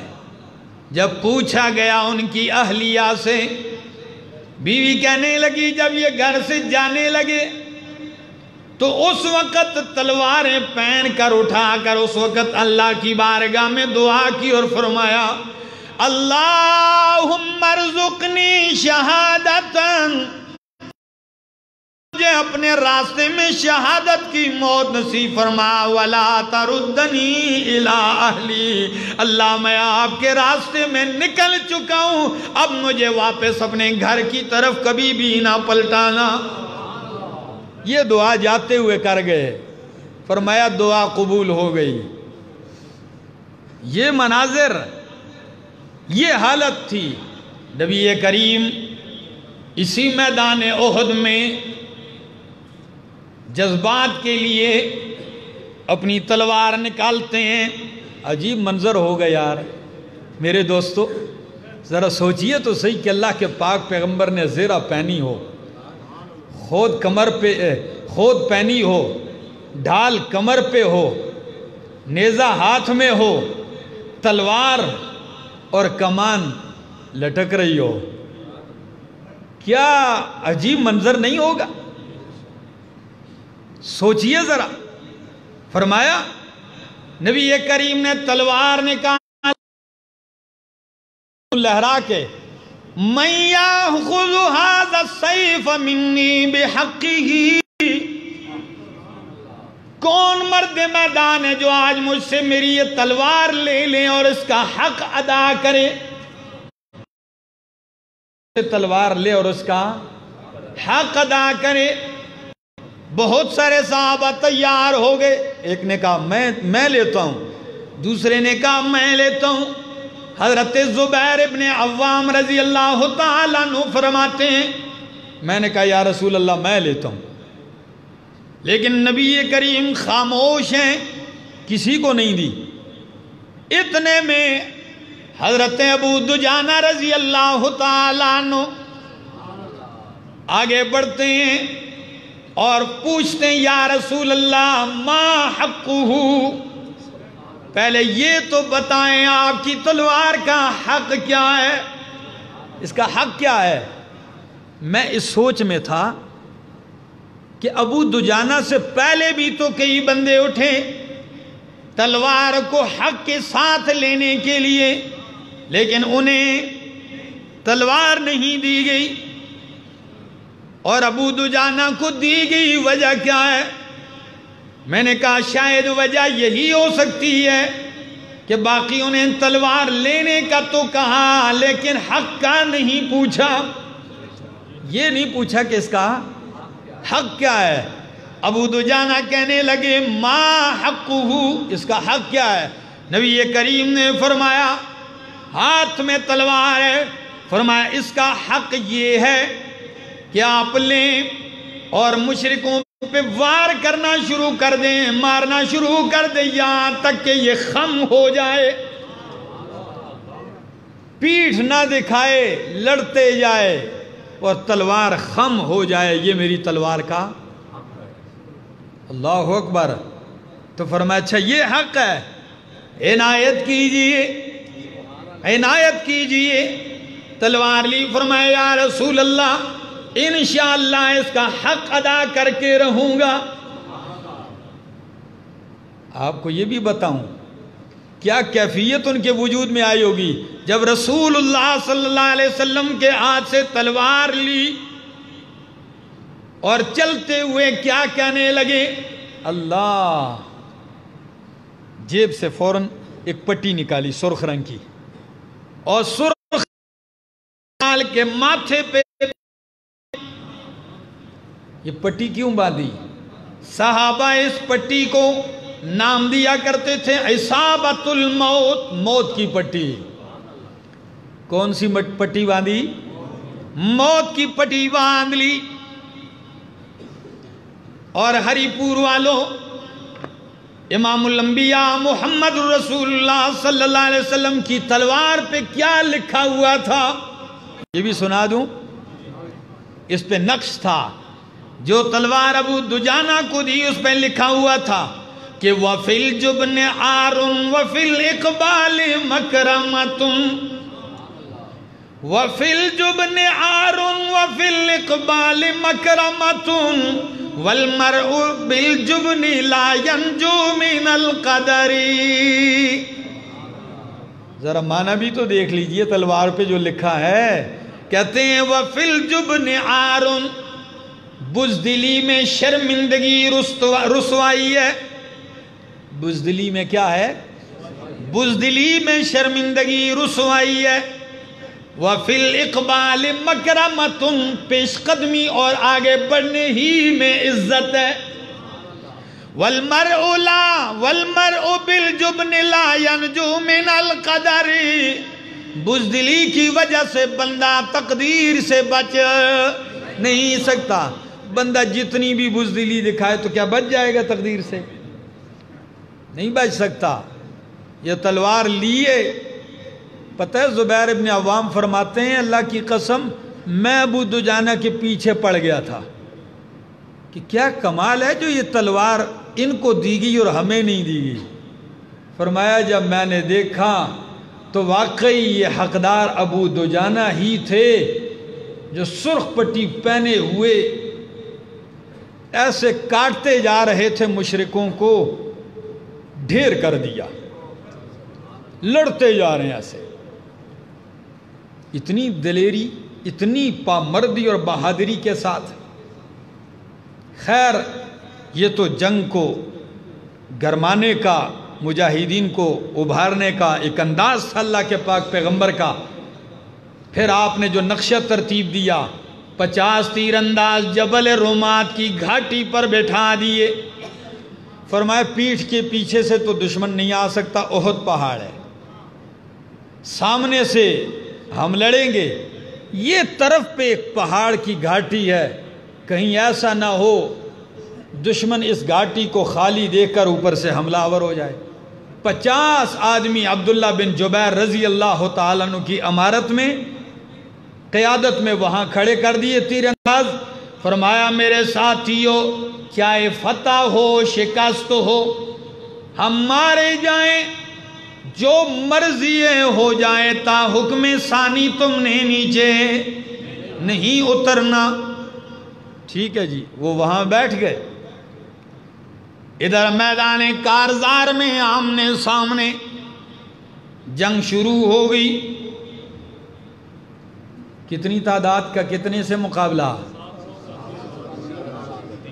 جب پوچھا گیا ان کی اہلیہ سے، بیوی کہنے لگی جب یہ گھر سے جانے لگے تو اس وقت تلواریں پہن کر اٹھا کر اس وقت اللہ کی بارگاہ میں دعا کی اور فرمایا اللہم ارزقنی شہادتاً، مجھے اپنے راستے میں شہادت کی موت نصیب فرما، ولا تردنی الی اہلی، اللہ میں آپ کے راستے میں نکل چکا ہوں، اب مجھے واپس اپنے گھر کی طرف کبھی بھی نہ پلٹانا۔ یہ دعا جاتے ہوئے کر گئے، فرمایا دعا قبول ہو گئی۔ یہ مناظر، یہ حالت تھی۔ نبی کریم اسی میدان احد میں جذبات کے لیے اپنی تلوار نکالتے ہیں۔ عجیب منظر ہوگا یار میرے دوستو، ذرا سوچئے تو صحیح کہ اللہ کے پاک پیغمبر نے زیرہ پہنی ہو، خود کمر پہ خود پہنی ہو، ڈھال کمر پہ ہو، نیزہ ہاتھ میں ہو، تلوار اور کمان لٹک رہی ہو، کیا عجیب منظر نہیں ہوگا؟ سوچئے ذرا۔ فرمایا نبی کریم نے تلوار نکال لہرا کے من یاخذ ھذا السیف منی بحقہ، کون مرد میدان ہے جو آج مجھ سے میری یہ تلوار لے لیں اور اس کا حق ادا کرے، تلوار لے اور اس کا حق ادا کرے۔ بہت سارے صحابہ تیار ہو گئے، ایک نے کہا میں لیتا ہوں، دوسرے نے کہا میں لیتا ہوں۔ حضرت زبیر ابن عوام رضی اللہ تعالیٰ عنہ فرماتے ہیں میں نے کہا یا رسول اللہ میں لیتا ہوں، لیکن نبی کریم خاموش ہیں، کسی کو نہیں دی۔ اتنے میں حضرت ابو دجانہ رضی اللہ تعالیٰ عنہ آگے بڑھتے ہیں اور پوچھتے ہیں یا رسول اللہ ما حقہ، پہلے یہ تو بتائیں آپ کی تلوار کا حق کیا ہے، اس کا حق کیا ہے؟ میں اس سوچ میں تھا کہ ابو دجانہ سے پہلے بھی تو کئی بندے اٹھے تلوار کو حق کے ساتھ لینے کے لیے، لیکن انہیں تلوار نہیں دی گئی اور ابو دجانہ کو دی گئی۔ وجہ کیا ہے؟ میں نے کہا شاید وجہ یہی ہو سکتی ہے کہ باقیوں نے تلوار لینے کا تو کہا لیکن حق کا نہیں پوچھا، یہ نہیں پوچھا کہ اس کا حق کیا ہے۔ ابو دجانہ کہنے لگے ما حقہ، اس کا حق کیا ہے؟ نبی کریم نے فرمایا ہاتھ میں تلوار ہے، فرمایا اس کا حق یہ ہے کہ آپ لیں اور مشرکوں پہ وار کرنا شروع کر دیں، مارنا شروع کر دیں یہاں تک کہ یہ خم ہو جائے، پیٹھ نہ دکھائے، لڑتے جائے اور تلوار خم ہو جائے، یہ میری تلوار کا اللہ اکبر۔ تو فرمایا اچھا یہ حق ہے، عنایت کیجئے عنایت کیجئے۔ تلوار لی، فرمایا یا رسول اللہ انشاءاللہ اس کا حق ادا کر کے رہوں گا۔ آپ کو یہ بھی بتاؤں کیا کیفیت ان کے وجود میں آئی ہوگی جب رسول اللہ صلی اللہ علیہ وسلم کے ہاتھ سے تلوار لی اور چلتے ہوئے کیا کہنے لگے؟ اللہ، جیب سے فوراً ایک پٹی نکالی سرخ رنگ کی اور سرخ نکال کے ماتھے پہ یہ پٹی کیوں باندھی؟ صحابہ اس پٹی کو نام دیا کرتے تھے اصابت الموت، موت کی پٹی۔ کون سی پٹی باندھی؟ موت کی پٹی باندھ لی۔ اور ہری پور والوں، امام الانبیاء محمد رسول اللہ صلی اللہ علیہ وسلم کی تلوار پہ کیا لکھا ہوا تھا یہ بھی سنا دوں۔ اس پہ نقش تھا، جو تلوار ابو دجانہ کو دی اس پہ لکھا ہوا تھا کہ وَفِي الْجُبْنِ عَارٌ وَفِي الْإِقْبَالِ مَكْرَمَةٌ، وَفِي الْجُبْنِ عَارٌ وَفِي الْإِقْبَالِ مَكْرَمَةٌ وَالْمَرْءُ بِالْجُبْنِ لَا يَنْجُو مِنَ الْقَدَرِ۔ ذرا معنی بھی تو دیکھ لیجئے تلوار پہ جو لکھا ہے، کہتے ہیں وَفِي الْجُبْنِ عَارٌ، بزدلی میں شرمندگی رسوائی ہے۔ بزدلی میں کیا ہے؟ بزدلی میں شرمندگی رسوائی ہے۔ وَفِي الْإِقْبَالِ مَكْرَمَةٌ، پیش قدمی اور آگے بڑھنے ہی میں عزت ہے۔ وَالْمَرْءُ بِالْجُبْنِ لَا يَنْجُو مِنَ الْقَدَرِ، بزدلی کی وجہ سے بندہ تقدیر سے بچ نہیں سکتا۔ بندہ جتنی بھی بزدلی دکھائے تو کیا بچ جائے گا تقدیر سے؟ نہیں بچ سکتا۔ یہ تلوار لیے، پتہ ہے زبیر ابن عوام فرماتے ہیں اللہ کی قسم میں ابو دجانہ کے پیچھے پڑ گیا تھا کہ کیا کمال ہے جو یہ تلوار ان کو دی گئی اور ہمیں نہیں دی گئی۔ فرمایا جب میں نے دیکھا تو واقعی یہ حقدار ابو دجانہ ہی تھے جو سرخ پٹی پہنے ہوئے ایسے کاٹتے جا رہے تھے، مشرکوں کو ڈھیر کر دیا، لڑتے جا رہے ہیں ایسے۔ اتنی دلیری، اتنی پامردی اور بہادری کے ساتھ۔ خیر یہ تو جنگ کو گرمانے کا، مجاہدین کو ابھارنے کا ایک انداز تھا اللہ کے پاک پیغمبر کا۔ پھر آپ نے جو نقشہ ترتیب دیا، 50 تیر انداز جبل رومات کی گھاٹی پر بٹھا دیے۔ فرمایا پیٹھ کے پیچھے سے تو دشمن نہیں آ سکتا، احد پہاڑ ہے، سامنے سے ہم لڑیں گے، یہ طرف پہ ایک پہاڑ کی گھاٹی ہے، کہیں ایسا نہ ہو دشمن اس گھاٹی کو خالی دیکھ کر اوپر سے حملہ آور ہو جائے۔ 50 آدمی عبداللہ بن جبیر رضی اللہ تعالیٰ عنہ کی امارت میں، قیادت میں وہاں کھڑے کر دیے تیر انداز۔ فرمایا میرے ساتھیو، چاہے فتح ہو شکست ہو، ہم مارے جائیں، جو مرضی ہو جائے، تا حکم ثانی تم نے نیچے نہیں اترنا۔ ٹھیک ہے جی، وہ وہاں بیٹھ گئے۔ ادھر میدان کارزار میں آمنے سامنے جنگ شروع ہو گئی۔ کتنی تعداد کا، کتنے سے مقابلہ؟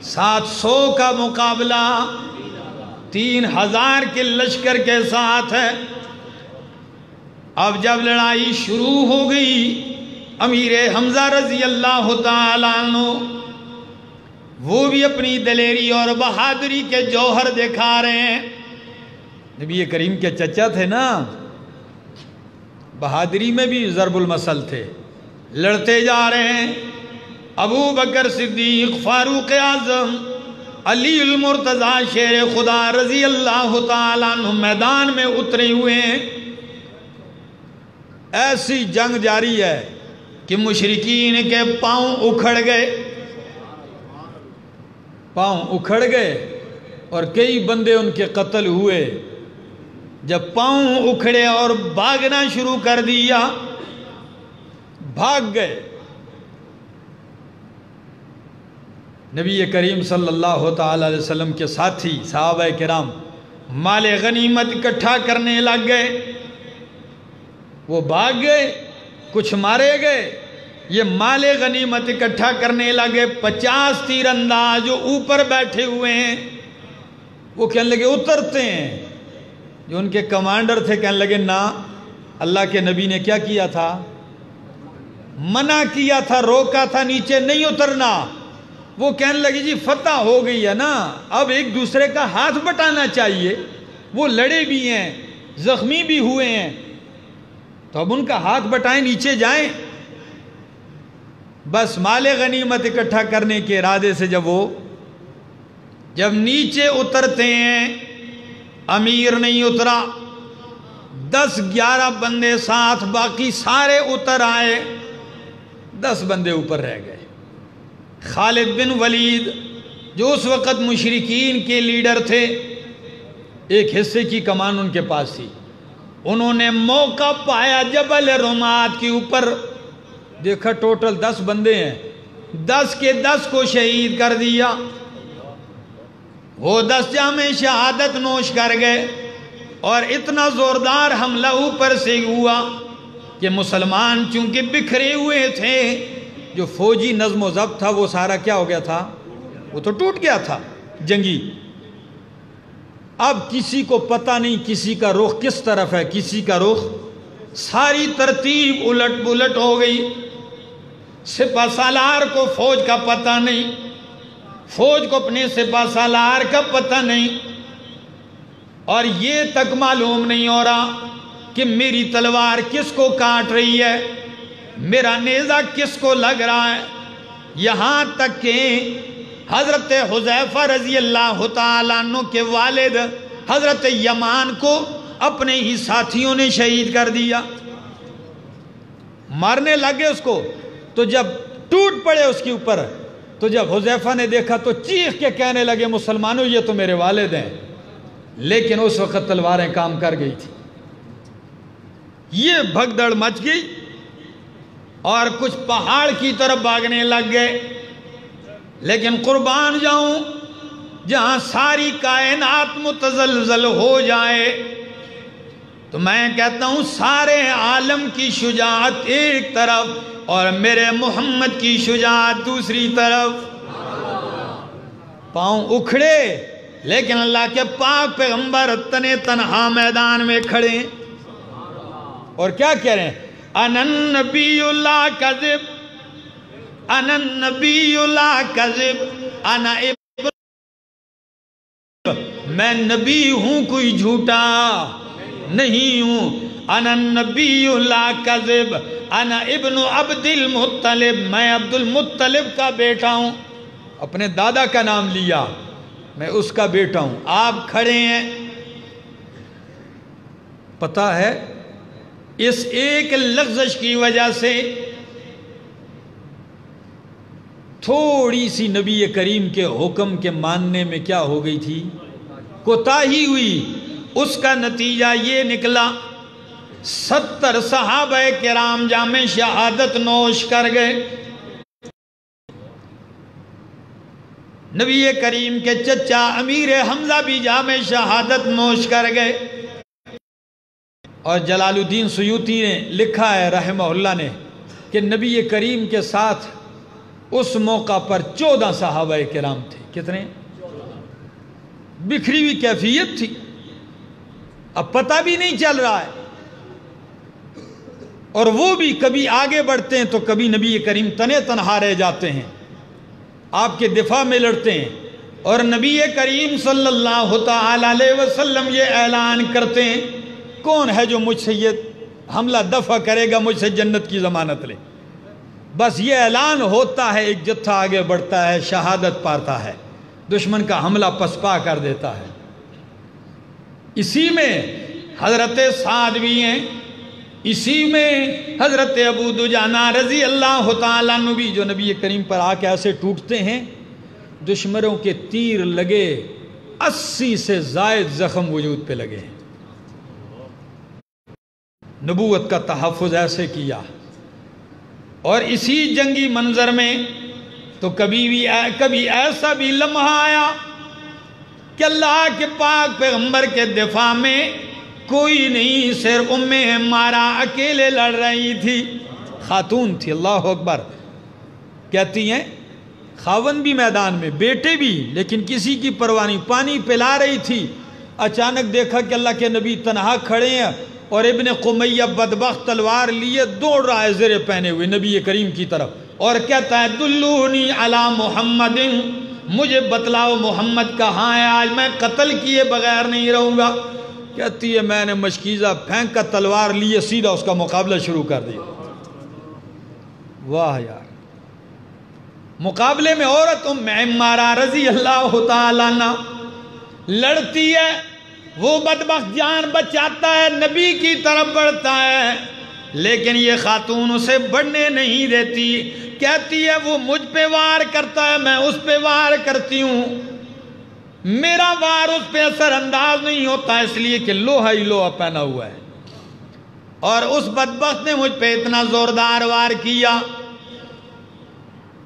700 کا مقابلہ 3000 کے لشکر کے ساتھ ہے۔ اب جب لڑائی شروع ہو گئی، امیر حمزہ رضی اللہ تعالیٰ عنہ وہ بھی اپنی دلیری اور بہادری کے جوہر دکھا رہے ہیں۔ نبی کریم کے چچا تھے نا، بہادری میں بھی ضرب المثل تھے، لڑتے جا رہے ہیں۔ ابو بکر صدیق، فاروق اعظم، علی المرتضیٰ شیر خدا رضی اللہ تعالیٰ عنہ میدان میں اترے ہوئے ہیں۔ ایسی جنگ جاری ہے کہ مشرکین کے پاؤں اکھڑ گئے، پاؤں اکھڑ گئے اور کئی بندے ان کے قتل ہوئے۔ جب پاؤں اکھڑے اور بھاگنا شروع کر دیا، بھاگ گئے۔ نبی کریم صلی اللہ تعالی علیہ وسلم کے ساتھی صحابہ کرام مال غنیمت اکٹھا کرنے لگ گئے۔ وہ بھاگ گئے، کچھ مارے گئے، یہ مال غنیمت اکٹھا کرنے لگے۔ 50 تیر انداز جو اوپر بیٹھے ہوئے ہیں وہ کہنے لگے اترتے ہیں۔ جو ان کے کمانڈر تھے کہنے لگے نا، اللہ کے نبی نے کیا کیا تھا؟ منع کیا تھا، روکا تھا، نیچے نہیں اترنا۔ وہ کہنے لگے جی فتح ہو گئی ہے نا، اب ایک دوسرے کا ہاتھ بٹانا چاہیے، وہ لڑے بھی ہیں، زخمی بھی ہوئے ہیں، تو اب ان کا ہاتھ بٹائیں، نیچے جائیں۔ بس مال غنیمت اکٹھا کرنے کے ارادے سے جب نیچے اترتے ہیں، امیر نہیں اترا، 10-11 بندے ساتھ، باقی سارے اتر آئے، 10 بندے اوپر رہ گئے۔ خالد بن ولید جو اس وقت مشرکین کے لیڈر تھے، ایک حصے کی کمان ان کے پاس تھی، انہوں نے موقع پایا جبل رومات کے اوپر دیکھا ٹوٹل 10 بندے ہیں، 10 کے 10 کو شہید کر دیا۔ وہ 10 جام شہادت نوش کر گئے، اور اتنا زوردار حملہ اوپر سے ہوا کہ مسلمان چونکہ بکھرے ہوئے تھے، جو فوجی نظم و ضبط تھا وہ سارا کیا ہو گیا تھا؟ وہ تو ٹوٹ گیا تھا جنگی۔ اب کسی کو پتہ نہیں کسی کا رخ کس طرف ہے، کسی کا رخ، ساری ترتیب الٹ پلٹ ہو گئی۔ سپہ سالار کو فوج کا پتہ نہیں، فوج کو اپنے سپہ سالار کا پتہ نہیں، اور یہ تک معلوم نہیں ہو رہا کہ میری تلوار کس کو کاٹ رہی ہے، میرا نیزہ کس کو لگ رہا ہے۔ یہاں تک کہ حضرت حذیفہ رضی اللہ تعالیٰ عنہ کے والد حضرت یمان کو اپنے ہی ساتھیوں نے شہید کر دیا، مارنے لگے اس کو۔ تو جب ٹوٹ پڑے اس کے اوپر، تو جب حذیفہ نے دیکھا تو چیخ کے کہنے لگے مسلمانوں یہ تو میرے والد ہیں، لیکن اس وقت تلواریں کام کر گئی تھی۔ یہ بھگدڑ مچ گئی اور کچھ پہاڑ کی طرف بھاگنے لگ گئے۔ لیکن قربان جاؤں، جہاں ساری کائنات متزلزل ہو جائے تو میں کہتا ہوں سارے عالم کی شجاعت ایک طرف اور میرے محمد کی شجاعت دوسری طرف۔ پاؤں اکھڑے لیکن اللہ کے پاک پیغمبر تنے تنہا میدان میں کھڑے ہیں، اور کیا کہہ رہے ہیں؟ انا النبی لا کذب، انا النبی لا کذب، انا ابن، میں نبی ہوں کوئی جھوٹا نہیں ہوں۔ انا النبی لا کذب، انا ابن عبد المطلب، میں عبد المطلب کا بیٹا ہوں، اپنے دادا کا نام لیا، میں اس کا بیٹا ہوں۔ آپ کھڑے ہیں، پتہ ہے اس ایک لغزش کی وجہ سے تھوڑی سی نبی کریم کے حکم کے ماننے میں کیا ہو گئی تھی؟ کوتاہی ہوئی۔ اس کا نتیجہ یہ نکلا 70 صحابہ کرام جام شہادت نوش کر گئے۔ نبی کریم کے چچا امیر حمزہ بھی جام شہادت نوش کر گئے۔ اور جلال الدین سیوطی نے لکھا ہے رحمہ اللہ نے کہ نبی کریم کے ساتھ اس موقع پر 14 صحابہ کرام تھے۔ کتنے؟ بکھری ہوئی کیفیت تھی، اب پتہ بھی نہیں چل رہا ہے، اور وہ بھی کبھی آگے بڑھتے ہیں تو کبھی نبی کریم تنے تنہا رہ جاتے ہیں، آپ کے دفاع میں لڑتے ہیں، اور نبی کریم صلی اللہ تعالی علیہ وسلم یہ اعلان کرتے ہیں کون ہے جو مجھ سے یہ حملہ دفع کرے گا، مجھ سے جنت کی ضمانت لے۔ بس یہ اعلان ہوتا ہے، ایک جتھا آگے بڑھتا ہے، شہادت پاتا ہے، دشمن کا حملہ پسپا کر دیتا ہے۔ اسی میں حضرت سعد بھی ہیں، اسی میں حضرت ابو دجانہ رضی اللہ تعالیٰ عنہ بھی، جو نبی کریم پر آ کے ایسے ٹوٹتے ہیں، دشمنوں کے تیر لگے، 80 سے زائد زخم وجود پہ لگے ہیں۔ نبوت کا تحفظ ایسے کیا، اور اسی جنگی منظر میں تو کبھی ایسا بھی لمحہ آیا کہ اللہ کے پاک پیغمبر کے دفاع میں کوئی نہیں، صرف عمارہ اکیلے لڑ رہی تھی، خاتون تھی، اللہ اکبر، کہتی ہیں خاون بھی میدان میں، بیٹے بھی، لیکن کسی کی پرواہ نہیں، پانی پلا رہی تھی۔ اچانک دیکھا کہ اللہ کے نبی تنہا کھڑے ہیں، اور ابن قمیہ بدبخت تلوار لیے دوڑ رہا ہے زرے پہنے ہوئے نبی کریم کی طرف، اور کہتا ہے دلونی علی محمد، مجھے بتلاؤ محمد کہاں ہے، آج میں قتل کیے بغیر نہیں رہوں گا۔ کہتی ہے میں نے مشکیزہ پھینک کر تلوار لیے سیدھا اس کا مقابلہ شروع کر دیا۔ واہ یار، مقابلے میں عورت عمارہ رضی اللہ تعالیٰ عنہ لڑتی ہے، وہ بدبخت جان بچاتا ہے، نبی کی طرف بڑھتا ہے، لیکن یہ خاتون اسے بڑھنے نہیں دیتی، کہتی ہے وہ مجھ پہ وار کرتا ہے، میں اس پہ وار کرتی ہوں، میرا وار اس پہ اثر انداز نہیں ہوتا، اس لیے کہ لوہا ہی لوہا پہنا ہوا ہے۔ اور اس بدبخت نے مجھ پہ اتنا زوردار وار کیا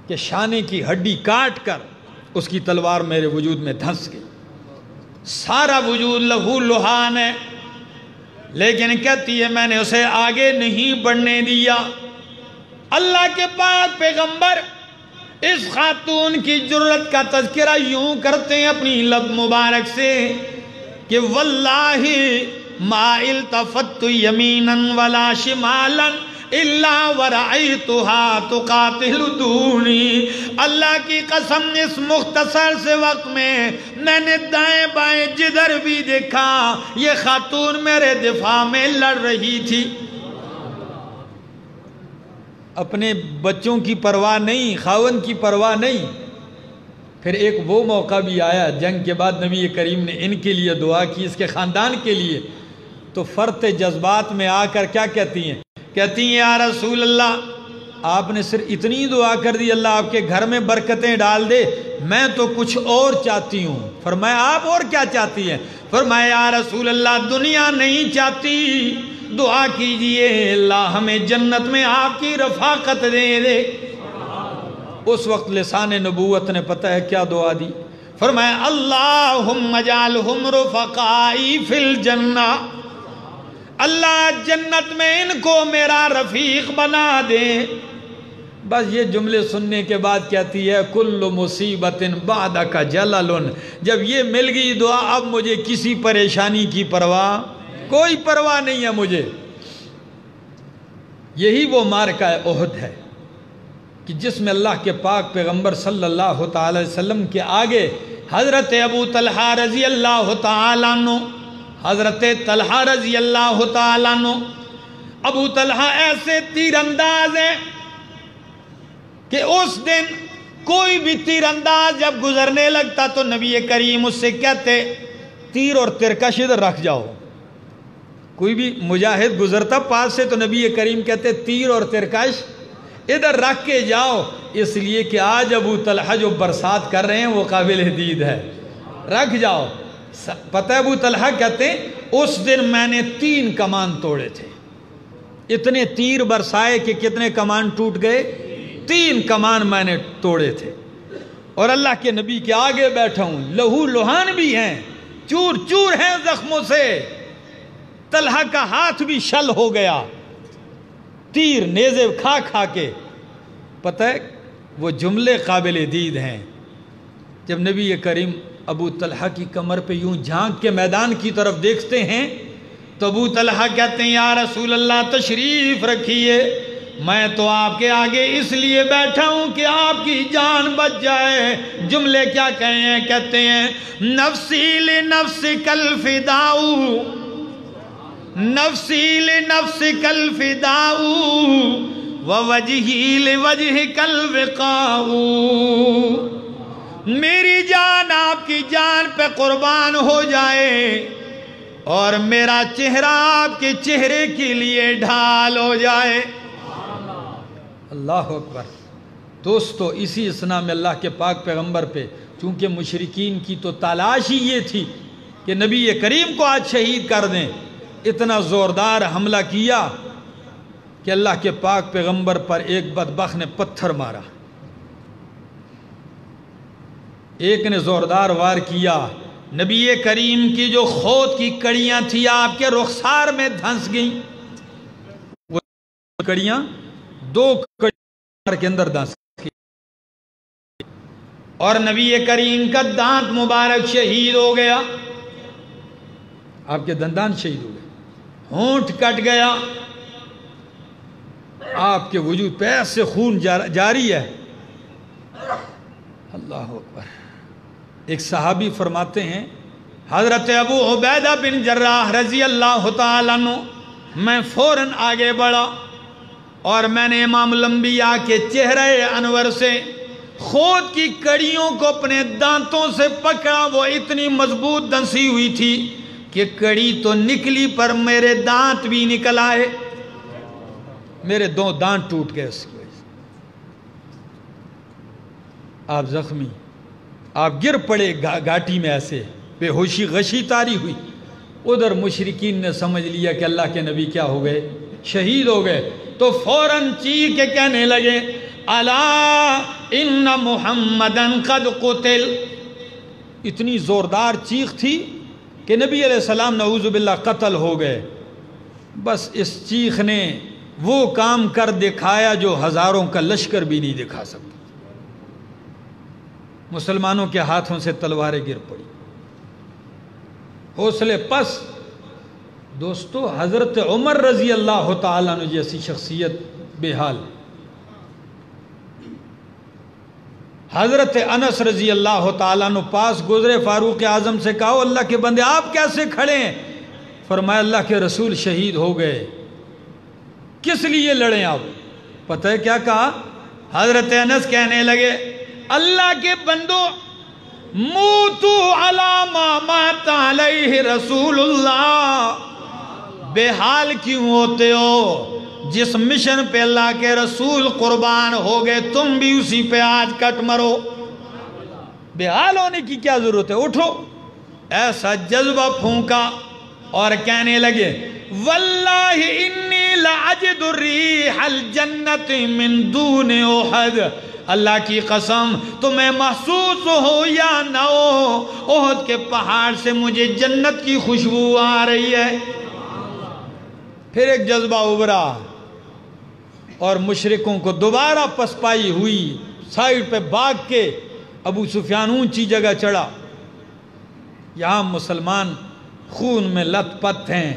کہ شانے کی ہڈی کاٹ کر اس کی تلوار میرے وجود میں دھنس گئی، سارا وجود لہو لہان ہے، لیکن کہتی ہے میں نے اسے آگے نہیں بڑھنے دیا۔ اللہ کے پاک پیغمبر اس خاتون کی جرت کا تذکرہ یوں کرتے ہیں اپنی لب مبارک سے کہ واللہ ما التفت یمینا ولا شمالا الا ورأیتها تقاتل دونی، اللہ کی قسم اس مختصر سے وقت میں نے دائیں بائیں جدھر بھی دیکھا یہ خاتون میرے دفاع میں لڑ رہی تھی۔ اپنے بچوں کی پرواہ نہیں، خاون کی پرواہ نہیں۔ پھر ایک وہ موقع بھی آیا جنگ کے بعد نبی کریم نے ان کے لیے دعا کی، اس کے خاندان کے لیے، تو فرط جذبات میں آ کر کیا کہتی ہیں؟ کہتی ہیں یا رسول اللہ آپ نے صرف اتنی دعا کر دی اللہ آپ کے گھر میں برکتیں ڈال دے، میں تو کچھ اور چاہتی ہوں۔ فرمایا آپ اور کیا چاہتی ہیں؟ فرمایا یا رسول اللہ دنیا نہیں چاہتی، دعا کیجئے اللہ ہمیں جنت میں آپ کی رفاقت دے دے۔ اس وقت لسان نبوت نے پتہ ہے کیا دعا دی؟ فرمایا اللہم اجعلہم رفقائی فی الجنہ، اللہ جنت میں ان کو میرا رفیق بنا دے۔ بس یہ جملے سننے کے بعد کہتی ہے کل مصیبت بعدک جلل، جب یہ مل گئی دعا اب مجھے کسی پریشانی کی پرواہ کوئی پرواہ نہیں ہے مجھے۔ یہی وہ معرکہ احد ہے کہ جس میں اللہ کے پاک پیغمبر صلی اللہ تعالی وسلم کے آگے حضرت ابو طلحہ رضی اللہ تعالیٰ عنہ، حضرت طلحہ رضی اللہ تعالیٰ عنہ، ابو طلحہ ایسے تیر انداز ہیں کہ اس دن کوئی بھی تیر انداز جب گزرنے لگتا تو نبی کریم اس سے کہتے تیر اور ترکش ادھر رکھ جاؤ۔ کوئی بھی مجاہد گزرتا پاس سے تو نبی کریم کہتے تیر اور ترکش ادھر رکھ کے جاؤ، اس لیے کہ آج ابو طلحہ جو برسات کر رہے ہیں وہ قابل حدید ہے، رکھ جاؤ۔ پتہ ہے ابو طلحہ کہتے ہیں اس دن میں نے 3 کمان توڑے تھے، اتنے تیر برسائے کہ کتنے کمان ٹوٹ گئے؟ 3 کمان میں نے توڑے تھے، اور اللہ کے نبی کے آگے بیٹھا ہوں، لہو لہان بھی ہیں، چور چور ہیں زخموں سے، طلحہ کا ہاتھ بھی شل ہو گیا تیر نیزے کھا کھا کے۔ پتہ ہے وہ جملے قابل دید ہیں جب نبی کریم ابو طلحہ کی کمر پہ یوں جھانک کے میدان کی طرف دیکھتے ہیں تو ابو طلحہ کہتے ہیں یا رسول اللہ تشریف رکھیے، میں تو آپ کے آگے اس لیے بیٹھا ہوں کہ آپ کی جان بچ جائے۔ جملے کیا کہے ہیں؟ کہتے ہیں نفسی لنفسک الفداء، نفسی لنفسک الفداء ووجہی لوجہک الوقاء، میری جان آپ کی جان پہ قربان ہو جائے اور میرا چہرہ آپ کے چہرے کے لیے ڈھال ہو جائے۔ اللہ اکبر۔ دوستو اسی اسنا میں اللہ کے پاک پیغمبر پہ چونکہ مشرکین کی تو تلاش ہی یہ تھی کہ نبی کریم کو آج شہید کر دیں، اتنا زوردار حملہ کیا کہ اللہ کے پاک پیغمبر پر ایک بدبخت نے پتھر مارا، ایک نے زوردار وار کیا، نبی کریم کی جو خود کی کڑیاں تھی آپ کے رخسار میں دھنس گئیں، وہ کڑیاں 2 کڑیاں کے اندر دھنس گئیں، اور نبی کریم کا دانت مبارک شہید ہو گیا، آپ کے دندان شہید ہو گئے، ہونٹ کٹ گیا، آپ کے وجود پہ ایسے خون جاری ہے۔ اللہ اکبر۔ ایک صحابی فرماتے ہیں حضرت ابو عبیدہ بن جراح رضی اللہ تعالیٰ عنہ، میں فوراً آگے بڑھا اور میں نے امام الانبیاء کے چہرے انور سے خود کی کڑیوں کو اپنے دانتوں سے پکڑا، وہ اتنی مضبوط دنسی ہوئی تھی کہ کڑی تو نکلی پر میرے دانت بھی نکل آئے، میرے 2 دانت ٹوٹ گئے اس کی وجہ سے۔ آپ زخمی، آپ گر پڑے گھاٹی میں، ایسے بے ہوشی غشی طاری ہوئی، ادھر مشرکین نے سمجھ لیا کہ اللہ کے نبی کیا ہو گئے، شہید ہو گئے، تو فوراً چیخ کے کہنے لگے الا ان محمدن قد قتل۔ اتنی زوردار چیخ تھی کہ نبی علیہ السلام نعوذ باللہ قتل ہو گئے۔ بس اس چیخ نے وہ کام کر دکھایا جو ہزاروں کا لشکر بھی نہیں دکھا سکتا۔ مسلمانوں کے ہاتھوں سے تلواریں گر پڑی، حوصلے پس۔ دوستو حضرت عمر رضی اللہ تعالیٰ عنہ جیسی شخصیت بے حال، حضرت انس رضی اللہ تعالیٰ عنہ پاس گزرے، فاروق اعظم سے کہا اللہ کے بندے آپ کیسے کھڑے ہیں؟ فرمایا اللہ کے رسول شہید ہو گئے۔ کس لیے لڑیں آپ؟ پتہ ہے کیا کہا؟ حضرت انس کہنے لگے اللہ کے بندو موتو علی ما مات علیہ رسول اللہ، بے حال کیوں ہوتے ہو؟ جس مشن پہ اللہ کے رسول قربان ہو گئے تم بھی اسی پہ آج کٹ مرو۔ بے حال ہونے کی کیا ضرورت ہے؟ اٹھو۔ ایسا جذبہ پھونکا اور کہنے لگے واللہ انی لعجد ریح الجنت من دون احد، اللہ کی قسم تمہیں محسوس ہو یا نہ ہو احد کے پہاڑ سے مجھے جنت کی خوشبو آ رہی ہے۔ پھر ایک جذبہ ابھرا اور مشرکوں کو دوبارہ پسپائی ہوئی، سائیڈ پہ بھاگ کے ابو سفیان اونچی جگہ چڑھا۔ یہاں مسلمان خون میں لت پت ہیں،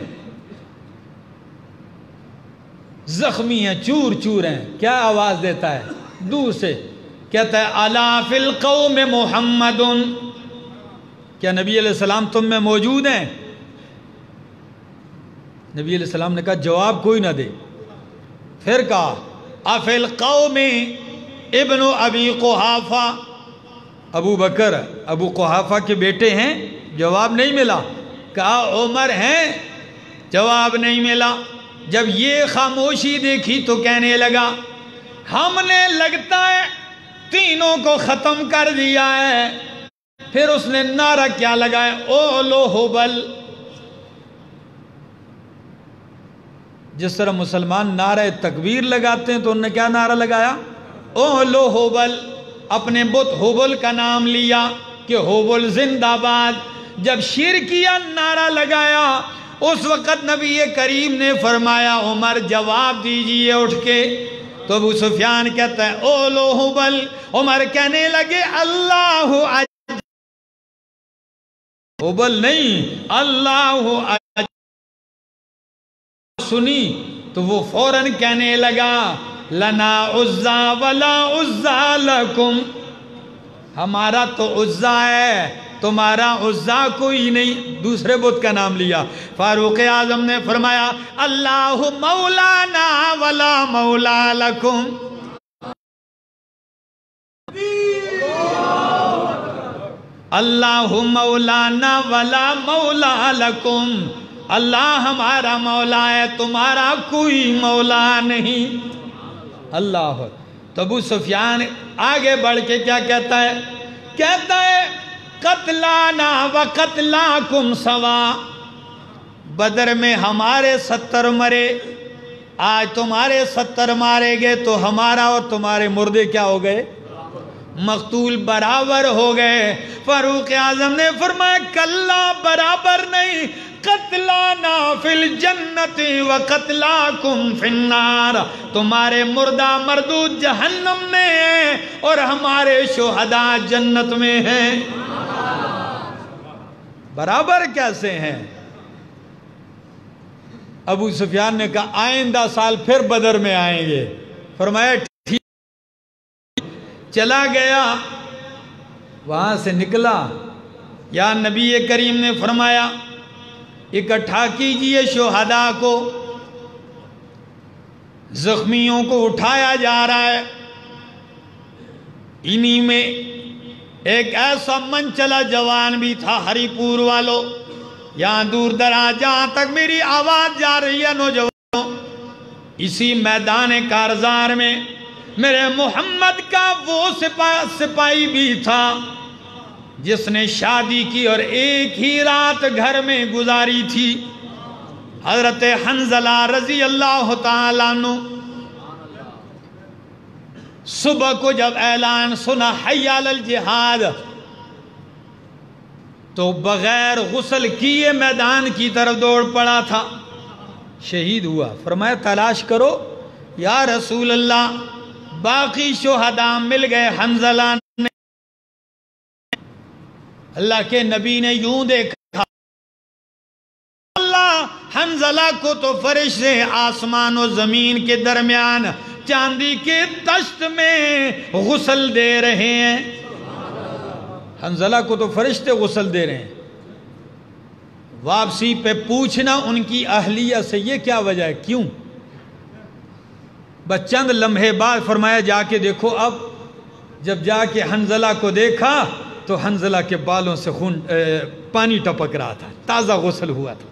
زخمی ہیں، چور چور ہیں۔ کیا آواز دیتا ہے دور سے؟ کہتا ہے الا فی القوم محمد، کیا نبی علیہ السلام تم میں موجود ہیں؟ نبی علیہ السلام نے کہا جواب کوئی نہ دے۔ پھر کہا افی القوم ابن ابی قحافہ، ابو بکر ابو قحافہ کے بیٹے ہیں؟ جواب نہیں ملا۔ کہا عمر ہیں؟ جواب نہیں ملا۔ جب یہ خاموشی دیکھی تو کہنے لگا ہم نے لگتا ہے تینوں کو ختم کر دیا ہے۔ پھر اس نے نعرہ کیا لگایا اولو حبل۔ جس طرح مسلمان نعرہ تکبیر لگاتے ہیں تو انہوں نے کیا نعرہ لگایا؟ اولو حبل، اپنے بت حبل کا نام لیا کہ حبل زندہ باد۔ جب شرکیہ نعرہ لگایا اس وقت نبی کریم نے فرمایا عمر جواب دیجئے اٹھ کے۔ تو ابو سفیان کہتا ہے اولو حبل، عمر کہنے لگے اللہ حبل نہیں اللہ سنی تو وہ فوراً کہنے لگا لنا عزا ولا عزا لکم، ہمارا تو عزا ہے تمہارا عزا کوئی نہیں۔ دوسرے بت کا نام لیا۔ فاروق اعظم نے فرمایا اللہ مولانا ولا مولا لکم، اللہ مولانا ولا مولا لکم، اللہ ہمارا مولا ہے تمہارا کوئی مولا نہیں۔ اللہ۔ تو ابو سفیان آگے بڑھ کے کیا کہتا ہے؟ کہتا ہے قتلانا و قتلاکم سوا، بدر میں ہمارے 70 مرے، آج تمہارے 70 مارے گئے تو ہمارا اور تمہارے مردے کیا ہو گئے؟ مقتول برابر ہو گئے۔ فاروق اعظم نے فرمایا کلا برابر نہیں، قتلانا فی الجنت و قتلاکم فی النار، تمہارے مردہ مردود جہنم میں ہیں اور ہمارے شہداء جنت میں ہیں۔ برابر کیسے ہیں؟ ابو سفیان نے کہا آئندہ سال پھر بدر میں آئیں گے۔ فرمایا ٹھیک۔ چلا گیا، وہاں سے نکلا، یا نبی کریم نے فرمایا اکٹھا کیجئے شہداء کو، زخمیوں کو اٹھایا جا رہا ہے۔ انہی میں ایک ایسا منچلا جوان بھی تھا، ہری پور والو، یہاں دور دراز جہاں تک میری آواز جا رہی ہے نوجوانوں، اسی میدان کارزار میں میرے محمد کا وہ سپاہی بھی تھا جس نے شادی کی اور ایک ہی رات گھر میں گزاری تھی۔ حضرت حنظلہ رضی اللہ تعالیٰ عنہ صبح کو جب اعلان سنا حی علی الجہاد تو بغیر غسل کیے میدان کی طرف دوڑ پڑا تھا، شہید ہوا۔ فرمایا تلاش کرو یا رسول اللہ، باقی شہداء مل گئے، حنظلہ نے اللہ کے نبی نے یوں دیکھا، اللہ حنظلہ کو تو فرشتے آسمان و زمین کے درمیان چاندی کے دشت میں غسل دے رہے ہیں۔ حنظلہ کو تو فرشتے غسل دے رہے ہیں۔ واپسی پہ پوچھنا ان کی اہلیہ سے یہ کیا وجہ ہے، کیوں؟ بس چند لمحے بعد فرمایا جا کے دیکھو۔ اب جب جا کے حنظلہ کو دیکھا تو حنظلہ کے بالوں سے خون پانی ٹپک رہا تھا، تازہ غسل ہوا تھا۔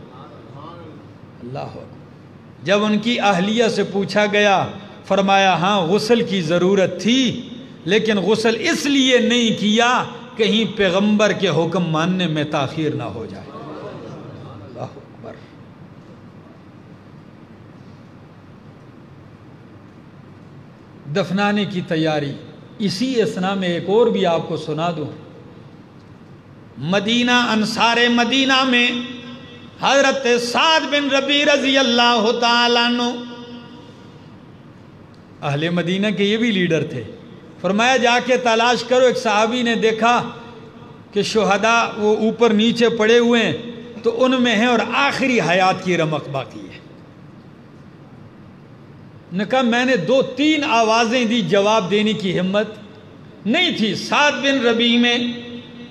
اللہ اکبر۔ جب ان کی اہلیہ سے پوچھا گیا، فرمایا ہاں غسل کی ضرورت تھی، لیکن غسل اس لیے نہیں کیا کہیں پیغمبر کے حکم ماننے میں تاخیر نہ ہو جائے۔ اللہ اکبر۔ دفنانے کی تیاری، اسی اثنا میں ایک اور بھی آپ کو سنا دوں۔ مدینہ، انصار مدینہ میں حضرت سعد بن ربیع رضی اللہ تعالیٰ عنہ، اہل مدینہ کے یہ بھی لیڈر تھے۔ فرمایا جا کے تلاش کرو۔ ایک صحابی نے دیکھا کہ شہداء وہ اوپر نیچے پڑے ہوئے ہیں تو ان میں ہیں اور آخری حیات کی رمق باقی ہے۔ نے کہا میں نے 2-3 آوازیں دی، جواب دینے کی ہمت نہیں تھی سعد بن ربیع میں۔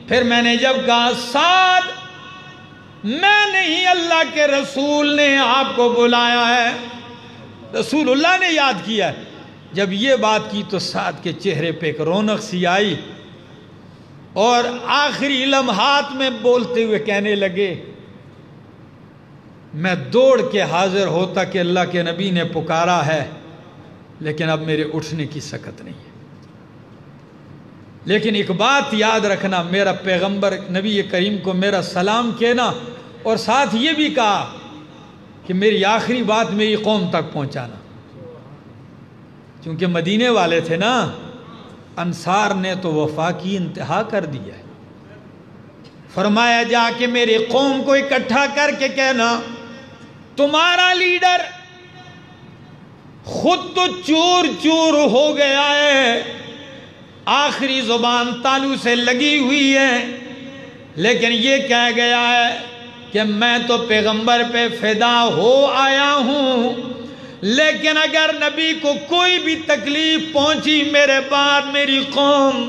پھر میں نے جب کہا سعد میں نہیں، اللہ کے رسول نے آپ کو بلایا ہے، رسول اللہ نے یاد کیا ہے۔ جب یہ بات کی تو سعد کے چہرے پہ ایک رونق سی آئی اور آخری لمحات میں بولتے ہوئے کہنے لگے میں دوڑ کے حاضر ہوتا کہ اللہ کے نبی نے پکارا ہے، لیکن اب میرے اٹھنے کی سکت نہیں ہے۔ لیکن ایک بات یاد رکھنا، میرا پیغمبر نبی کریم کو میرا سلام کہنا، اور ساتھ یہ بھی کہا کہ میری آخری بات میری قوم تک پہنچانا، کیونکہ مدینے والے تھے نا۔ انصار نے تو وفا کی انتہا کر دیا ہے۔ فرمایا جا کے میری قوم کو اکٹھا کر کے کہنا تمہارا لیڈر خود تو چور چور ہو گیا ہے، آخری زبان تالو سے لگی ہوئی ہے، لیکن یہ کہہ گیا ہے کہ میں تو پیغمبر پہ فدا ہو آیا ہوں، لیکن اگر نبی کو کوئی بھی تکلیف پہنچی میرے بعد میری قوم،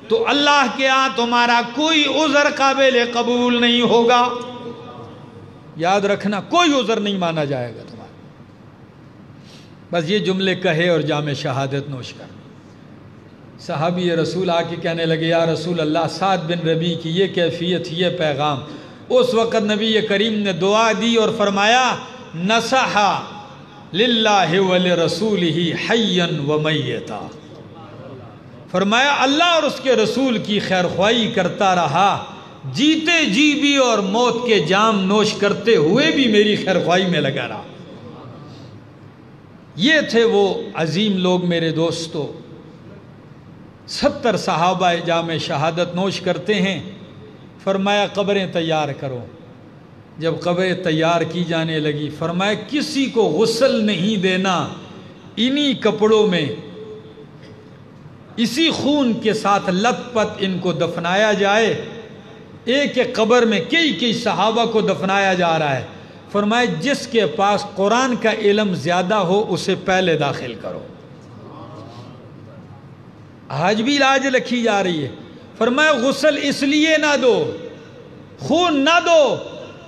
تو اللہ کے ہاں تمہارا کوئی عذر قابل قبول نہیں ہوگا۔ یاد رکھنا کوئی عذر نہیں مانا جائے گا تمہارا۔ بس یہ جملے کہے اور جام شہادت نوش کر۔ صحابی رسول آ کے کہنے لگے یا رسول اللہ، سعد بن ربیع کی یہ کیفیت، یہ پیغام۔ اس وقت نبی کریم نے دعا دی اور فرمایا نصحا للہ ولرسولہ حیا ومیتا، فرمایا اللہ اور اس کے رسول کی خیر خواہی کرتا رہا، جیتے جی بھی اور موت کے جام نوش کرتے ہوئے بھی میری خیر خواہی میں لگا رہا۔ یہ تھے وہ عظیم لوگ میرے دوستو۔ 70 صحابہ جام شہادت نوش کرتے ہیں۔ فرمایا قبریں تیار کرو۔ جب قبریں تیار کی جانے لگی، فرمایا کسی کو غسل نہیں دینا، انہی کپڑوں میں اسی خون کے ساتھ لت پت ان کو دفنایا جائے۔ ایک ایک قبر میں کئی صحابہ کو دفنایا جا رہا ہے۔ فرمایا جس کے پاس قرآن کا علم زیادہ ہو اسے پہلے داخل کرو۔ آج بھی لاج رکھی جا رہی ہے۔ فرمایا غسل اس لیے نہ دو، خون نہ دو،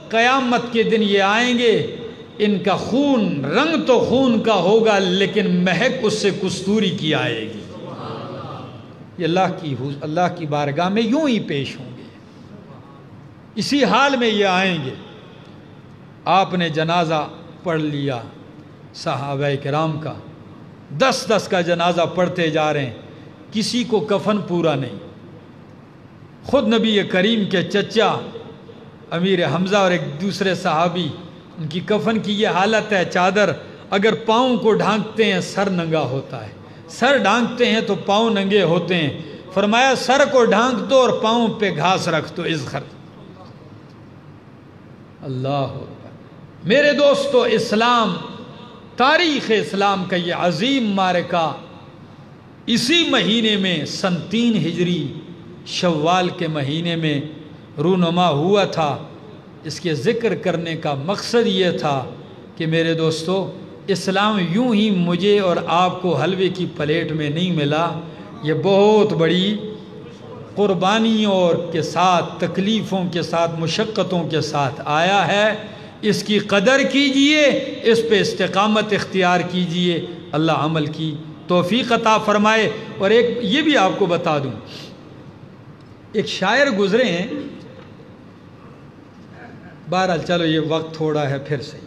قیامت کے دن یہ آئیں گے، ان کا خون رنگ تو خون کا ہوگا لیکن مہک اس سے کستوری کی آئے گی۔ یہ اللہ کی بارگاہ میں یوں ہی پیش ہوں گے، اسی حال میں یہ آئیں گے۔ آپ نے جنازہ پڑھ لیا صحابہ کرام کا، 10 کا جنازہ پڑھتے جا رہے ہیں، کسی کو کفن پورا نہیں۔ خود نبی کریم کے چچا امیر حمزہ اور ایک دوسرے صحابی ان کی کفن کی یہ حالت ہے، چادر اگر پاؤں کو ڈھانکتے ہیں سر ننگا ہوتا ہے، سر ڈھانکتے ہیں تو پاؤں ننگے ہوتے ہیں۔ فرمایا سر کو ڈھانک دو اور پاؤں پہ گھاس رکھ دو، اذخر۔ اللہ اکبر۔ میرے دوستو، اسلام، تاریخ اسلام کا یہ عظیم معرکہ اسی مہینے میں سن 3 ہجری شوال کے مہینے میں رونما ہوا تھا۔ اس کے ذکر کرنے کا مقصد یہ تھا کہ میرے دوستو، اسلام یوں ہی مجھے اور آپ کو حلوے کی پلیٹ میں نہیں ملا، یہ بہت بڑی قربانیوں کے ساتھ، تکلیفوں کے ساتھ، مشقتوں کے ساتھ آیا ہے۔ اس کی قدر کیجئے، اس پہ استقامت اختیار کیجئے، اللہ عمل کی توفیق عطا فرمائے۔ اور ایک یہ بھی آپ کو بتا دوں، ایک شاعر گزرے ہیں، بہرحال چلو یہ وقت تھوڑا ہے پھر سے